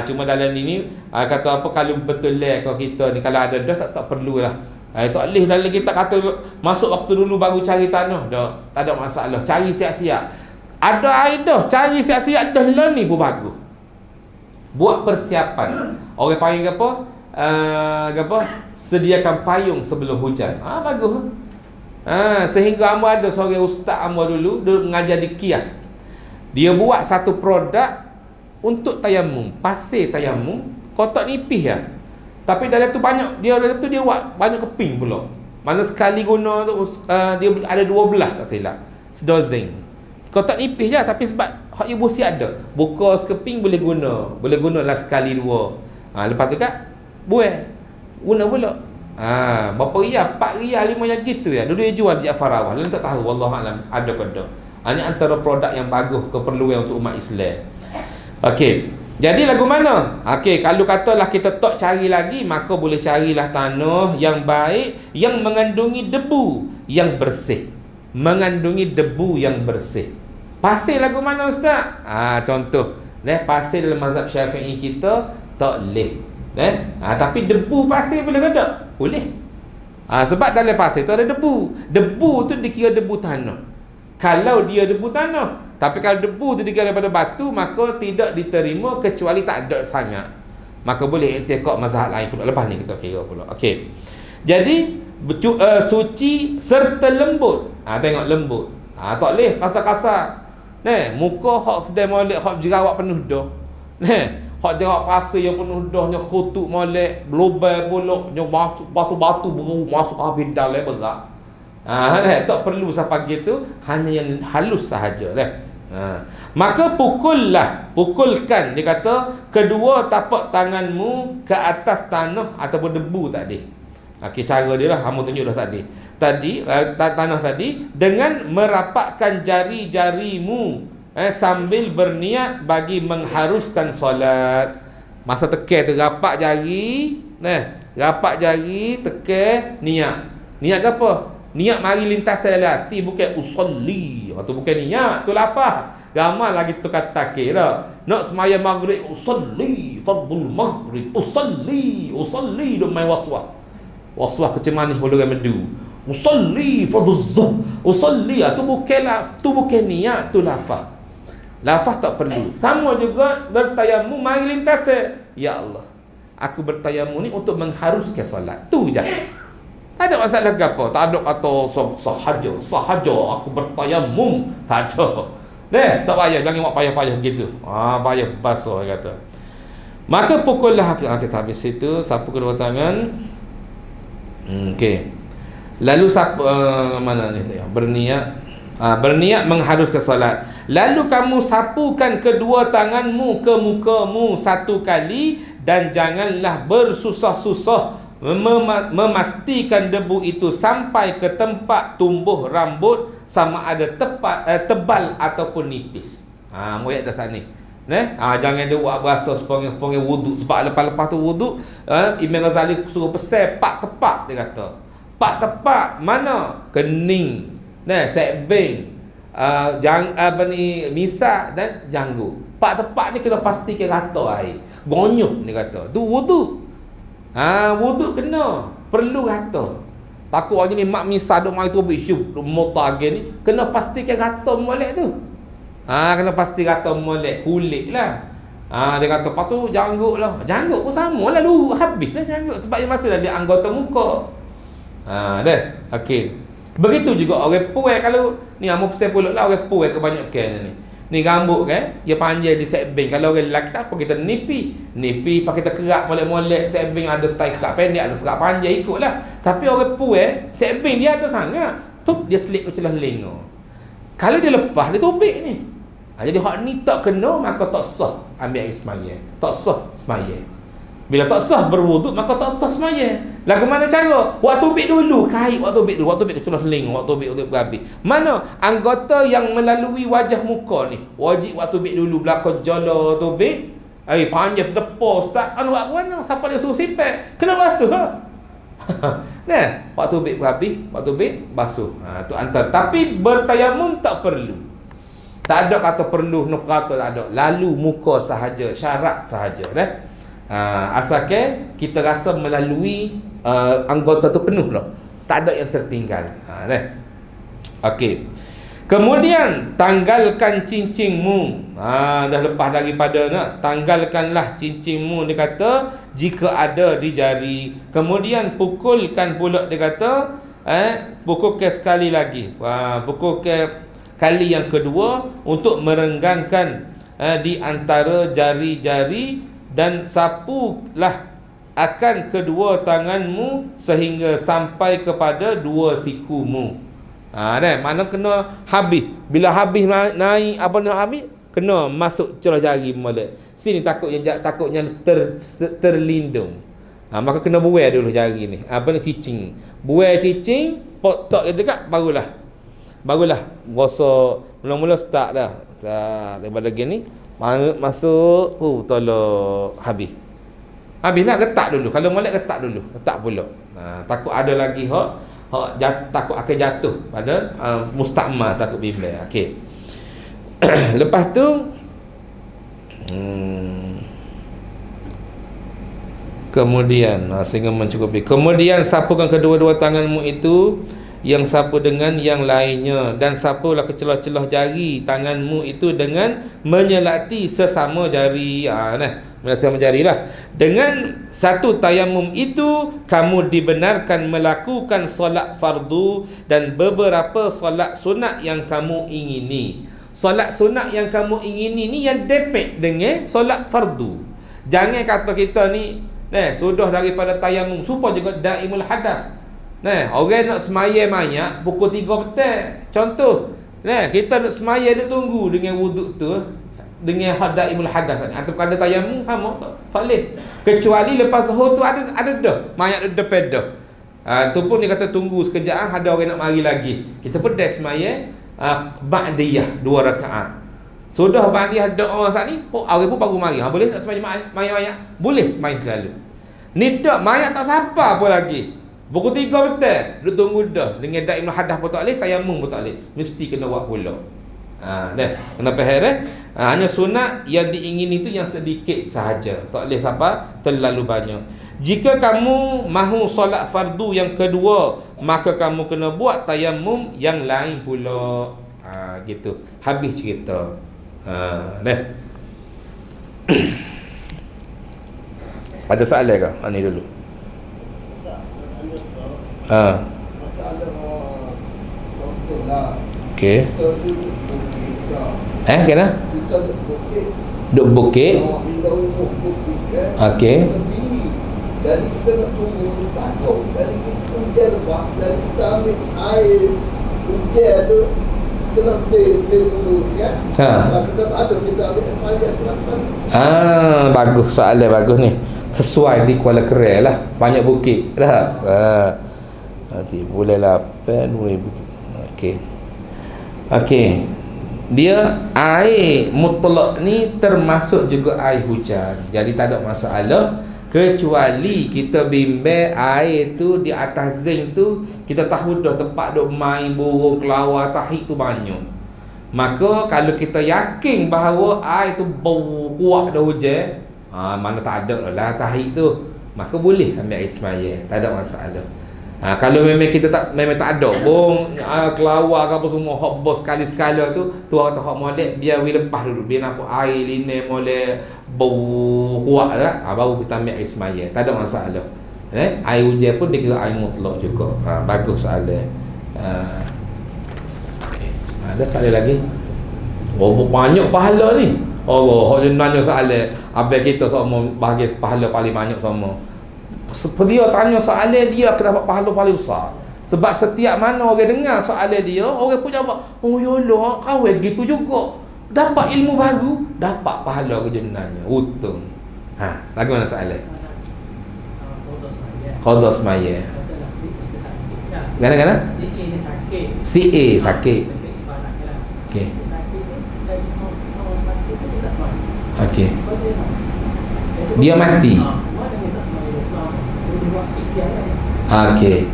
Cuma dalam ini kata apa, kalau betul lah kalau kita ni kalau ada dah tak perlulah. Tak boleh dalam kita kata masuk waktu dulu baru cari tanah. Tak ada masalah. Cari siap-siap. Ada air dah, cari siap-siap dah lah ni pun bagus. Buat persiapan. Orang panggil apa? Sediakan payung sebelum hujan. Bagus. Sehingga Ambo ada seorang ustaz Ambo dulu, dia mengajar di Kias. Dia buat satu produk untuk tayamum, pasir tayamum, kotak nipis ya. Tapi dari tu banyak, dia buat banyak keping pula. Mana sekali guna tu dia ada 12 tak silap. Sedozen. Kotak nipis je, tapi sebab hak ibu si ada. Buka sekeping boleh guna lah sekali dua. Lepas tu kan buat guna pula. Berapa riyal? 4 riyal, 5 riyal gitu ya. Dulu dia jual di Ja'far Awal. Lalu tak tahu, wallahualam ada ke tak. Ini antara produk yang bagus, keperluan untuk umat Islam. Okey. Jadi lagu mana? Okey, kalau katalah kita tak cari lagi, maka boleh carilah tanah yang baik, yang mengandungi debu yang bersih. Mengandungi debu yang bersih. Pasir lagu mana ustaz? Contoh, pasir dalam mazhab Syafi'i kita tak leh. Tapi debu pasir boleh ke tak? Boleh. Sebab dalam pasir tu ada debu. Debu tu dikira debu tanah. Kalau dia debu tanah. Tapi kalau debu tu dikira daripada batu, maka tidak diterima kecuali tak ada sangat. Maka boleh i'tiqad mazhab lain pula. Lepas ni kita kira pula. Okey. Jadi suci serta lembut. Tengok lembut. Tak leh kasar-kasar. Muka hak sedang molek, hak jerawat penuh dah. Hak jerawat pasir yang penuh dah, nya khutuk molek, blubber bolok, nya batu-batu beru masuk habis dalam berat. Tak perlu sampai gitu, hanya yang halus sahaja Maka pukulkan, dia kata, kedua tapak tanganmu ke atas tanah ataupun debu tadi. Okey, cara dia lah hamba tunjuk dah tadi. Tanah tadi dengan merapatkan jari-jarimu sambil berniat bagi mengharuskan solat. Masa tekan tu rapat jari, tekan niat. Niat ke apa? Niat mari lintas dalam hati, bukan usolli. Tu bukan niat, tu lafaz. Ramai lagi tu kata kira. Nak semaya maghrib usolli, fardul maghrib usolli duk main waswas. Waswas kecil manis boleh medu. Usolli fardhuh. Usolli tu bukan niat, tu lafaz. Lafaz tak perlu. Sama juga bertayamum mari lintas. Ya Allah, aku bertayamum ni untuk mengharuskan solat. Tu je. Tak ada masalah ke apa. Tak ada kata sahaja aku bertayamum. Tak ada. Tak payah, jangan buat payah-payah gitu. Payah basuh kata. Maka pukullah kita habis situ, sapu kedua tangan. Okey. Lalu mana ni berniat mengharuskan solat. Lalu kamu sapukan kedua tanganmu ke mukamu satu kali dan janganlah bersusah-susah memastikan debu itu sampai ke tempat tumbuh rambut, sama ada tebal ataupun nipis. Moyak dah sana ni. Jangan dia buat berasa sepanggil wuduk. Sebab lepas tu wuduk, Imam Ghazali suruh pesan pak tepak, dia kata. Pak tepak mana? Kening, sekbeng, misak dan janggut. Pak tepak ni kena pastikan rata air. Gonyok dia kata. Tu wuduk. Wuduk kena perlu rata. Takut orang ni mak misak duk mai tu bisyup motor ni, kena pastikan rata molek tu. Kena pasti rata molek kulit lah. Dia kata lepas tu janggut lah. Janggut pun sama lah lu. Habis lah janggut. Sebab dia masih ada anggota muka. Okey. Begitu juga orang puai. Kalau ni amu pesan pula lah, orang puai kebanyakan ni. Ni rambut kan, dia panjang di setbeng. Kalau orang lelaki tak apa, kita nipi pakai kita kerak molek-molek. Setbeng ada style kerak pendek, ada kerak panjang, ikutlah. Tapi orang puai, setbeng dia ada sangat. Dia selip ke celah lenga. Kalau dia lepas, dia tobek ni. Jadi hak ni tak kena, maka tak sah ambil air semaya. Tak sah semaya. Bila tak sah berwuduk, maka tak sah semaya. Lagu mana cara? Waktu tobek dulu, kait waktu tobek dulu, waktu tobek ke celah lenga, waktu tobek untuk habis. Mana anggota yang melalui wajah muka ni, wajib waktu tobek dulu, belakang jala tobek. Panjang depan ustaz, buat mana? Siapa dia suruh sipet? Kena basuh lah. Waktu tobek habis, waktu tobek basuh. Tu antar. Tapi bertayamum tak perlu. Tak ada kata perlu, nak kata tak ada. Lalu muka sahaja, syarat sahaja. Asalkan kita rasa melalui anggota tu penuh lah. Tak ada yang tertinggal. Okey. Kemudian tanggalkan cincingmu. Dah lepas daripada nak tanggalkanlah cincingmu, dia kata, jika ada di jari. Kemudian pukulkan pula, dia kata, pukulkan sekali lagi. Pukulkan kali yang kedua untuk merenggangkan di antara jari-jari, dan sapulah akan kedua tanganmu sehingga sampai kepada dua sikumu. Mana kena habis. Bila habis naik apa nak habis, kena masuk celah jari molek. Sini takutnya terlindung. Maka kena buai dulu jari ni. Apa ni, cicing. Buai cicing, potok ke dekat, barulah gosok. Mula-mula start dah. Daripada gini masuk, tolong habis. Habislah, getak dulu. Kalau molek getak dulu. Getak pula. Takut ada lagi takut akan jatuh pada mustakmal, takut bimbang. Okey. Lepas tu kemudian sehingga mencukupi. Kemudian sapukan kedua-dua tanganmu itu yang sapu dengan yang lainnya, dan sapulah ke celah-celah jari tanganmu itu dengan menyelati sesama jari. Sama jarilah. Dengan satu tayamum itu kamu dibenarkan melakukan solat fardu dan beberapa solat sunat yang kamu ingini. Solat sunat yang kamu ingini ni yang depek dengan solat fardu. Jangan kata kita ni sudah daripada tayamum supaya juga daimul hadas. Orang nak semaya banyak pukul 3 petang. Contoh, kita nak semaya duk tunggu dengan wuduk tu, dengan daimul hadas ni, atau ada tayamum sama tak boleh, kecuali lepas zuhur tu ada dah mayat depan dah. Tu pun dia kata tunggu sekejap, ada orang nak mari lagi, kita pedas semaya ba'diyah 2 rakaat. Sudah ba'diyah doa saat ni, orang pun baru mari. Boleh nak semaya mayat? Boleh semaya selalu. Ni tak mayat tak siapa pun lagi. Pukul 3 petang duk tunggu dah, dengan daimul hadas pun tak boleh, tayamum pun tak boleh, mesti kena buat pula. Kenapa heran? Hanya sunat yang diingini itu yang sedikit sahaja, tak boleh siapa terlalu banyak. Jika kamu mahu solat fardu yang kedua, maka kamu kena buat tayamum yang lain pula. Gitu. Habis cerita. Ada soalan ke? Ni dulu. Okey. Kena? Duk bukit. Okey. Jadi kita nak tunggu takut. Jadi kita hujan lepas, jadi kita ambil air hujan tu, kita nak tunggu kan. Kita tak ada, kita ambil air kelapa. Bagus, soalan bagus ni. Sesuai di Kuala Kerai lah, banyak bukit dah. Nanti bulan 8 bukit. Okey. Dia air mutlak ni termasuk juga air hujan. Jadi tak ada masalah, kecuali kita bimbang air tu di atas zinc tu, kita tahu dah tempat duk main burung kelawar tahik tu banyak. Maka kalau kita yakin bahawa air tu bau kuat dah hujan, mana tak ada lah tahik tu, maka boleh ambil air semaya, tak ada masalah. Kalau memang kita memang tak ada bong kelawar ke apa semua, hok bos sekali-sekala tu orang kata hok molek, biar we lepas dulu, biar nampak air linen molek bau kuat lah, baru kita ambil air semaya, tak ada masalah. Air hujan pun dikira air mutlak juga. Bagus soalan. Ada soalan lagi? Banyak pahala ni. Allah, hok dia nanya soalan, abang kita semua bagi pahala paling banyak sama. Dia tanya soalan, dia akan dapat pahala paling besar. Sebab setiap mana orang dengar soalan dia, orang pun jawab, oh ya Allah, kawan gitu juga, dapat ilmu baru, dapat pahala kejenanya. Untung. Bagaimana soalan? Qada semaya. Gana-gana? Si A sakit. Okey. Okey. Dia mati. Okey.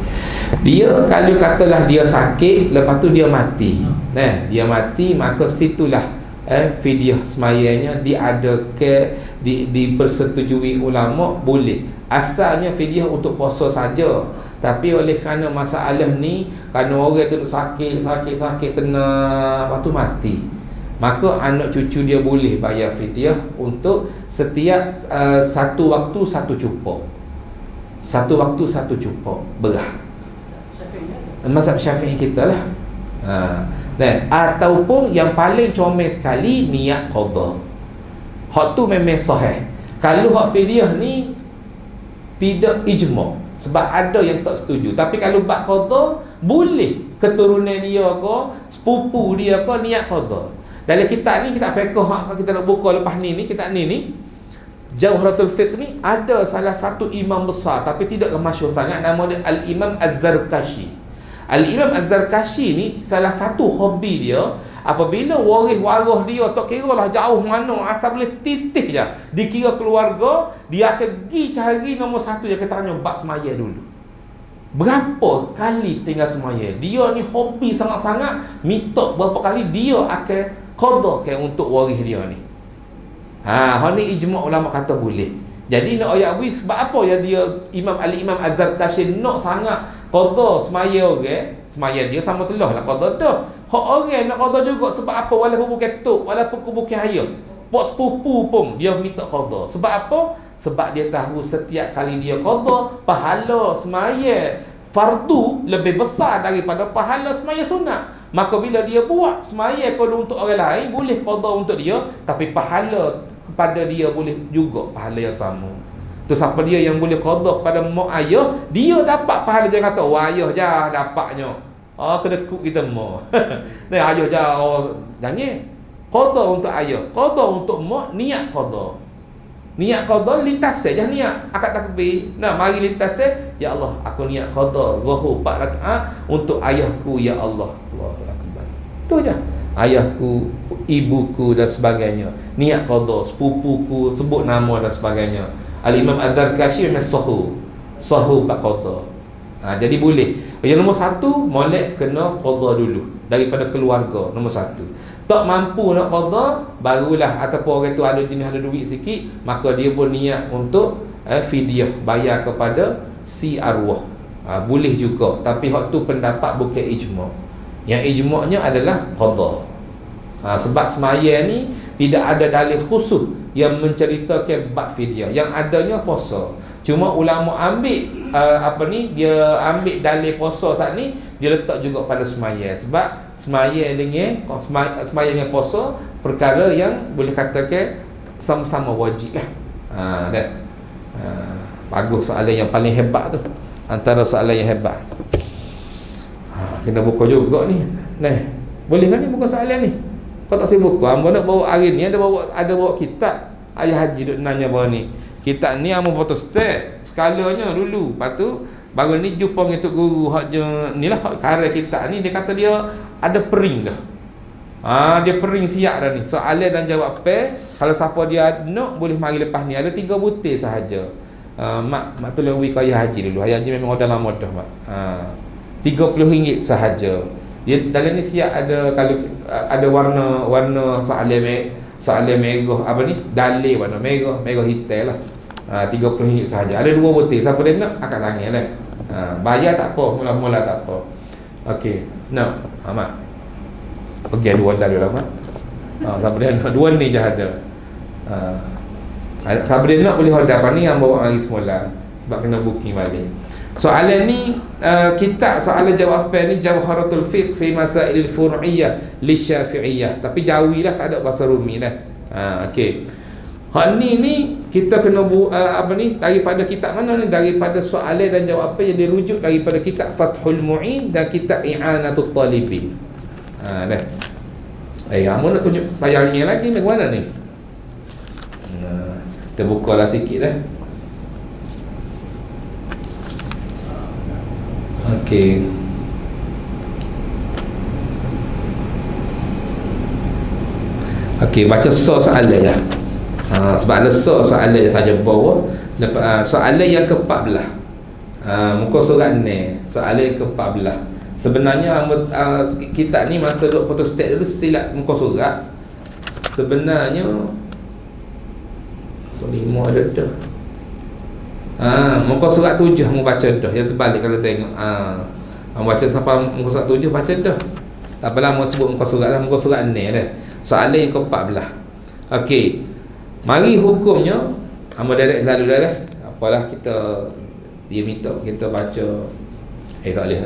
Dia kalau katalah dia sakit, lepas tu dia mati. Dia mati, maka situlah fidyah semayanya dipersetujui ulama boleh. Asalnya fidyah untuk puasa saja, tapi oleh kerana masalah ni, kerana orang tu sakit tenang, lepas tu mati, maka anak cucu dia boleh bayar fidyah untuk setiap satu waktu satu cupok. Satu waktu satu cupok berah. Mazhab Syafi'i kita lah. Ataupun yang paling comel sekali, niat qada. Hak tu memang sahih. Kalau hak fidyah ni tidak ijma', sebab ada yang tak setuju. Tapi kalau bab qada, boleh keturunan dia ke, sepupu dia ke niat qada. Dalam kitab ni, kitab fiqh hak kita nak buka lepas ni kitab ni Jawharatul Fiqh ni, ada salah satu imam besar tapi tidak masyhur sangat, nama dia Al-Imam Az-Zarkashi. Al-Imam Az-Zarkashi ni salah satu hobi dia, apabila waris dia tak kira lah jauh mana, asal boleh titih je dikira keluarga, dia akan pergi cari nombor satu, dia akan tanya bab semaya dulu, berapa kali tinggal semaya. Dia ni hobi sangat-sangat, minta berapa kali dia akan qada untuk waris dia ni. Ni ijma' ulama kata boleh. Jadi nak ayat wih, sebab apa ya dia Al-Imam Az-Zarkashi nak sangat qada semaya orang, semaya dia sama telah lah qada dah. Hak orang nak qada juga, sebab apa? Walaupun bukan tok, walaupun bukan ayah, pak sepupu pun dia minta qada. Sebab apa? Sebab dia tahu setiap kali dia qada, pahala semaya fardu lebih besar daripada pahala semaya sunat. Maka bila dia buat semaya qada untuk orang lain, boleh qada untuk dia, tapi pahala kepada dia boleh juga pahala yang sama. Tu siapa dia yang boleh qada kepada mak ayah, dia dapat pahala. Jangan kata ayah je dapatnya, kena kuk kita mak. Ni ayah je, jangan qada untuk ayah, qada untuk mak, niat qada. Niat qada lintas saja niat akad takbir. Mari lintas, ya Allah, aku niat qada zuhur 4 rakaat untuk ayahku, ya Allah. Allahu akbar. Tu je. Ayahku, ibuku dan sebagainya. Niat qada, sepupuku, sebut nama dan sebagainya. Al-Imam Az-Zarkashi memang sahu bab qada. Jadi boleh. Yang nombor satu, molek kena qada dulu daripada keluarga, nombor satu. Tak mampu nak qada, barulah ataupun orang tu ada jenis ada duit sikit, maka dia pun niat untuk fidyah, bayar kepada si arwah. Boleh juga, tapi hak tu pendapat bukan ijma'. Yang ijma'nya adalah qada. Sebab semaya ni tidak ada dalil khusus yang menceritakan bab fidyah. Yang adanya puasa. Cuma ulama ambil dia ambil dalil puasa saat ni, dia letak juga pada semaya. Sebab semaya dengan puasa perkara yang boleh katakan sama-sama wajib lah. Bagus, soalan yang paling hebat tu, antara soalan yang hebat. Kena buka juga ni. Boleh kan ni buka soalan ni? Kau tak saya buka, hamba nak bawa hari ni ada bawa kitab ayah haji duk nanya bawa ni. Kitab ni hamba photostat skalanya dulu. Lepas tu baru ni jumpa dengan tok guru hak je nilah hak karya kitab ni, dia kata dia ada pering dah. Dia pering siap dah ni. Soalan dan jawab kalau siapa dia nak boleh mari lepas ni, ada 3 butir sahaja. Mak tolong bagi ayah haji dulu. Ayah haji memang dah lama dah mak. RM30 sahaja. Dia dalam ni siap ada, kalau ada warna soalan merah apa ni? Dalil warna merah hitam lah. RM30 sahaja. Ada 2 butir. Siapa dia nak angkat tangan lah. Bayar tak apa, mula-mula tak apa. Okey. Nak. Mak. Pergi ada wadal dulu lah mak. Siapa dia nak 2 ni je ada. Siapa dia nak boleh order apa ni yang bawa hari semula, sebab kena booking balik. Soalan ni kitab soalan jawapan ni Jawharatul Fiqh fi Masailil Fur'iyyah li Syafi'iyyah, tapi jawilah, tak ada bahasa Rumi dah. Okey. Hak ni kita kena daripada kitab mana ni? Daripada soalan dan jawapan yang dirujuk daripada kitab Fathul Mu'in dan kitab I'anatul Talibin. Dah. Kamu nak tunjuk tayangnya lagi ni mana ni? Kita bukalah sikit dah. Okey. Okey, baca soalan je. Sebab ada soalan saja bawah. Soalan yang ke-14. Muka surat ni, soalan yang ke-14. Sebenarnya kitab ni masa duk photostat dulu silap muka surat. sebenarnya 5 ada dah. Muka surat 7 mu baca dah. Yang terbalik kalau tengok. Baca sampai muka surat 7 baca dah. Tak apalah mu sebut muka surat lah, muka surat ni dah. Soalan yang ke-14. Okey. Mari hukumnya direct lalu dah. Apalah dia minta kita baca tak boleh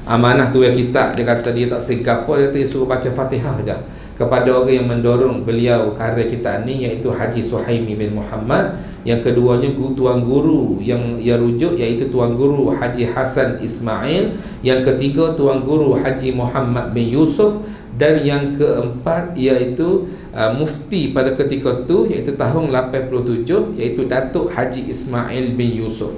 amanah tu yang kita dia kata dia tak segap apa, dia suruh baca Fatihah saja kepada orang yang mendorong beliau karya kita ni, iaitu Haji Suhaimi bin Muhammad. Yang keduanya tuan guru yang rujuk, iaitu tuan guru Haji Hasan Ismail. Yang ketiga tuan guru Haji Muhammad bin Yusuf. Dan yang keempat iaitu mufti pada ketika itu, iaitu tahun 87, iaitu Datuk Haji Ismail bin Yusuf.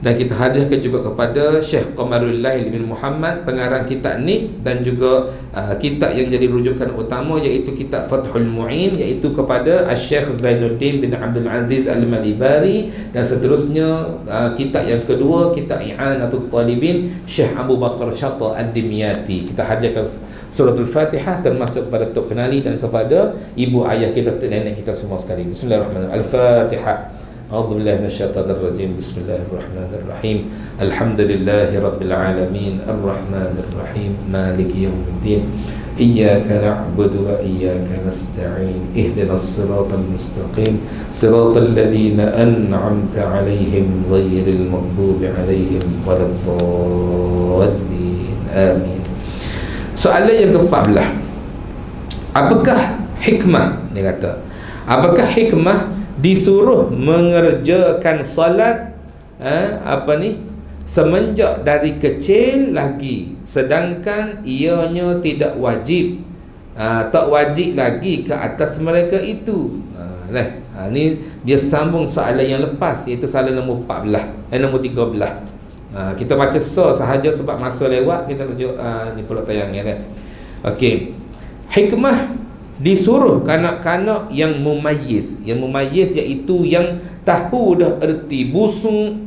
Dan kita hadiahkan juga kepada Syekh Qamarul Lail bin Muhammad, pengarang kitab ni, dan juga kitab yang jadi rujukan utama iaitu kitab Fathul Mu'in, iaitu kepada Syekh Zainuddin bin Abdul Aziz Al-Malibari. Dan seterusnya kitab yang kedua, kitab I'anatul Talibin, Syekh Abu Bakar Syata Ad-Dimyati. Kita hadiahkan suratul Fatihah termasuk kepada Tok Kenali dan kepada ibu ayah kita, nenek kita semua sekali. Bismillahirrahmanirrahim. Al-Fatihah. A'udzu billahi minasyaitonir rajim. Bismillahirrahmanirrahim. Alhamdulillahi rabbil alamin, arrahmanir rahim, maliki yaumiddin. Iyyaka na'budu wa iyyaka nasta'in. Ihdinas siratal mustaqim, siratal ladzina an'amta 'alaihim ghairil maghdubi 'alaihim waladdallin. Amin. Soalan yang ke-14. Apakah hikmah, dia kata, apakah hikmah disuruh mengerjakan solat semenjak dari kecil lagi, sedangkan ianya tidak wajib, tak wajib lagi ke atas mereka itu. Ni dia sambung soalan yang lepas, iaitu soalan nombor 14, nombor 13. Kita baca sahaja sebab masa lewat. Kita tunjuk ni pula tayangnya kan. Okey. Hikmah disuruh kanak-kanak yang mumayyiz. Yang mumayyiz iaitu yang tahu dah erti busuk.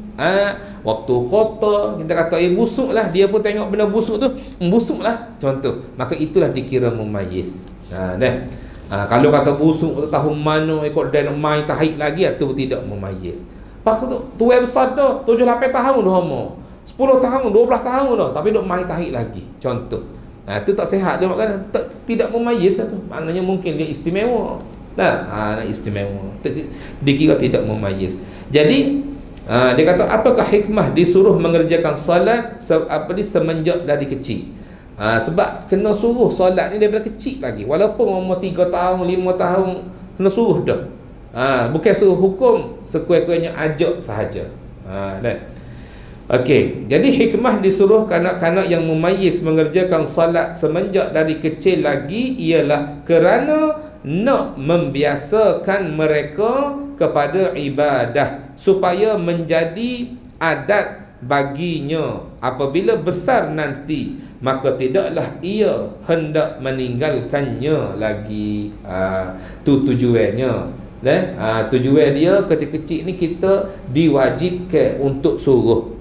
Waktu kotor kita kata busuk lah, dia pun tengok benda busuk tu, busuk lah contoh, maka itulah dikira mumayyiz. Kalau kata busuk tahu mana ikut dan main tahik lagi, itu tidak mumayyiz. Pasal tu besar dah 7-8 tahun dah umur, 10 tahun 12 tahun dah, tapi duk main tahik lagi contoh. Itu tak sihat dia, maknanya tidak mumayyiz lah tu. Maknanya mungkin dia istimewa. Istimewa. Dikira tidak mumayyiz. Jadi dia kata apakah hikmah disuruh mengerjakan solat semenjak dari kecil. Sebab kena suruh solat ni daripada kecil lagi, walaupun umur 3 tahun 5 tahun kena suruh dah. Bukan suruh hukum, sekurang-kurangnya ajak sahaja. Okey, jadi hikmah disuruh kanak-kanak yang mumayyiz mengerjakan solat semenjak dari kecil lagi ialah kerana nak membiasakan mereka kepada ibadah, supaya menjadi adat baginya apabila besar nanti, maka tidaklah ia hendak meninggalkannya lagi. Tu tujuannya. Tujuan dia ketika kecil ni kita diwajibkan untuk suruh.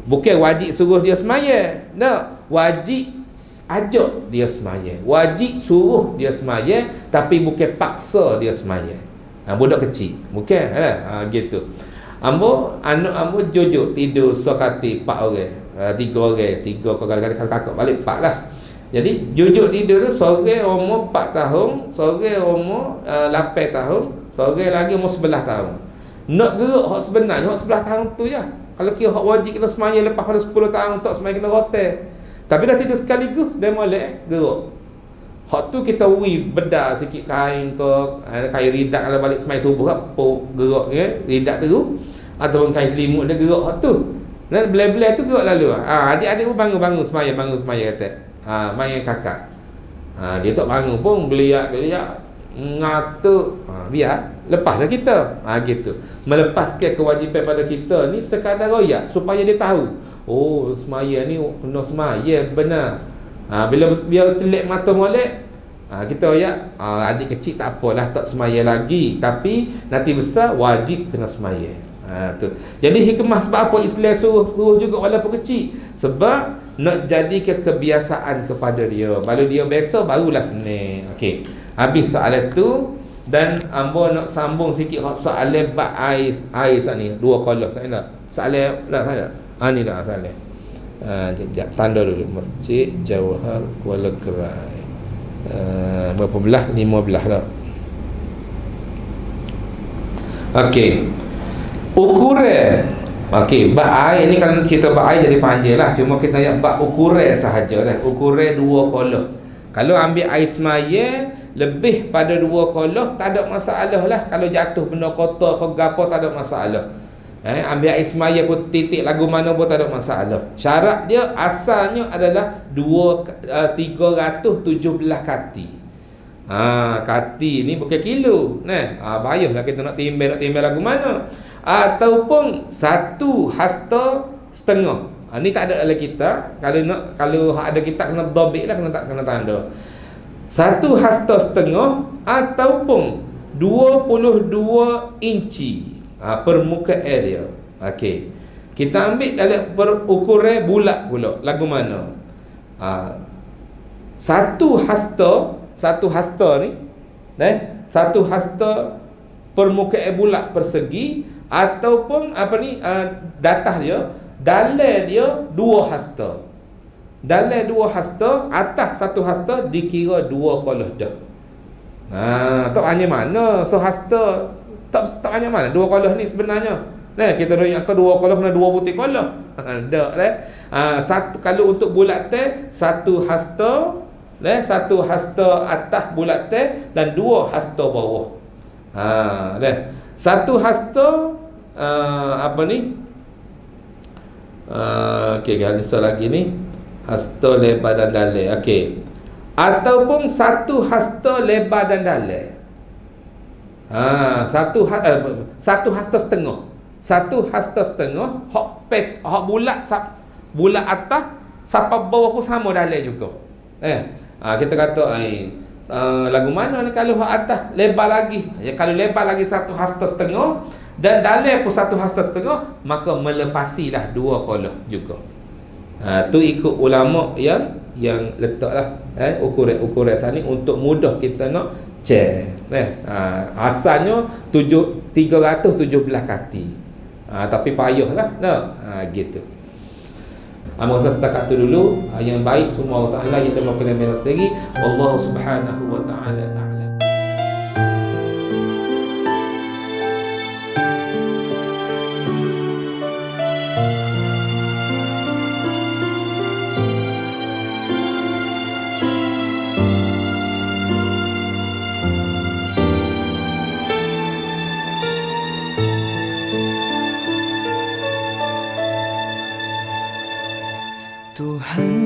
Bukan wajib suruh dia semaya. Tak, wajib ajak dia semaya, wajib suruh dia semaya, tapi bukan paksa dia semaya. Budak kecil bukan gitu. Anak ambo jojo tidur sekati 4 orang, 3 orang, 3 kadang-kadang kakak balik 4 lah. Jadi jojo tidur tu seorang umur 4 tahun, seorang umur 8 tahun, seorang lagi umur 11 tahun. Nak gerak hak sebenarnya hak 11 tahun tu je. Kalau kira hak wajib kena semaya lepas pada 10 tahun, tak semaya kena rotel. Tapi dah tidur sekaligus, dia molek gerak. Hak tu kita bedar sikit kain ke, kain ridak kalau balik semai subuh apa gerak ya, ridak terus ataupun kain selimut dia gerak hak tu. Dan belai-belai tu gerak lalu. Adik-adik pun bangun semaya kata. Main kakak. Dia tak bangun pun geliat-geliat ngatuk. Biar lepaslah kita. Gitu. Melepaskan kewajipan pada kita ni sekadar royak supaya dia tahu. Oh, semaya ni kena semaya benar. Bila biar celik mata molek, kita royak, adik kecil tak apalah, tak semaya lagi, tapi nanti besar wajib kena semaya. Tu. Jadi hikmah sebab apa Islam suruh juga walaupun kecil, sebab nak jadikan kebiasaan kepada dia. Baru dia biasa barulah senang. Okey. Habis soalan tu. Dan ambo nak sambung sikit soalan bab air ni. Dua kolah saya nak. Soalan nak saya. Ni dah soalan. Jap tanda dulu. Masjid Jawhar Kuala Kerai. Berapa belah? 15 dah. Okey. Ukuran. Okey, bab air ni kalau cerita bab air jadi panjang lah. Cuma kita nak bab ukuran sahaja dah. Ukuran 2 kolah. Kalau ambil air semaya lebih pada 2 kolah tak ada masalah lah. Kalau jatuh benda kotor ke gapo tak ada masalah. Ambil air semaya pun titik lagu mana pun tak ada masalah. Syarat dia asalnya adalah 317 kati. Kati ni bukan kilo. Bayarlah kita nak timbang lagu mana. Ataupun 1 hasta setengah. Ni tak ada dalam kita. Kalau ada kita kena dhabit lah, kena tanda. 1 hasta setengah ataupun 22 inci permukaan area. Okey. Kita ambil dalam ukuran bulat pula. Lagu mana? 1 hasta ni, 1 hasta permukaan bulat persegi ataupun datah dia, dalam dia 2 hasta. Dalam 2 hasta, atas 1 hasta dikira 2 kolah dah. Tak hanya mana so hasta, tak hanya mana 2 kolah ni sebenarnya. Kita dah ingat 2 kolah kena 2 butir kolah. Satu kalau untuk bulat teh 1 hasta, 1 hasta atas bulat teh dan 2 hasta bawah. 1 hasta okey, kalau lagi ni hasta lebar dan dalam. Okey. Ataupun 1 hasta lebar dan dalam. 1 hasta setengah. 1 hasta setengah hak bulat atas sampai bawah pun sama dalam juga. Kita kata lagu mana ni kalau hak atas lebar lagi. Kalau lebar lagi 1 hasta setengah dan dalam pun 1 hasta setengah, maka melepasilah 2 kolah juga. Tu ikut ulama yang letaklah ukuran sana untuk mudah kita nak cek. Asalnya 317 kati. Tapi payahlah gitu. Masa setakat tu dulu. Yang baik semua Allah Ta'ala kita mau kena benar lagi. Allah Subhanahu wa Ta'ala a'lam. Tuhan,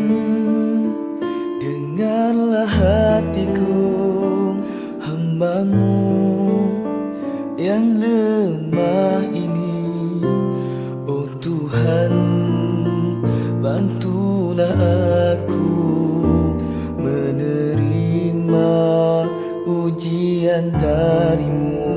dengarlah hatiku, hamba-Mu yang lemah ini. Oh Tuhan, bantulah aku menerima ujian dari-Mu.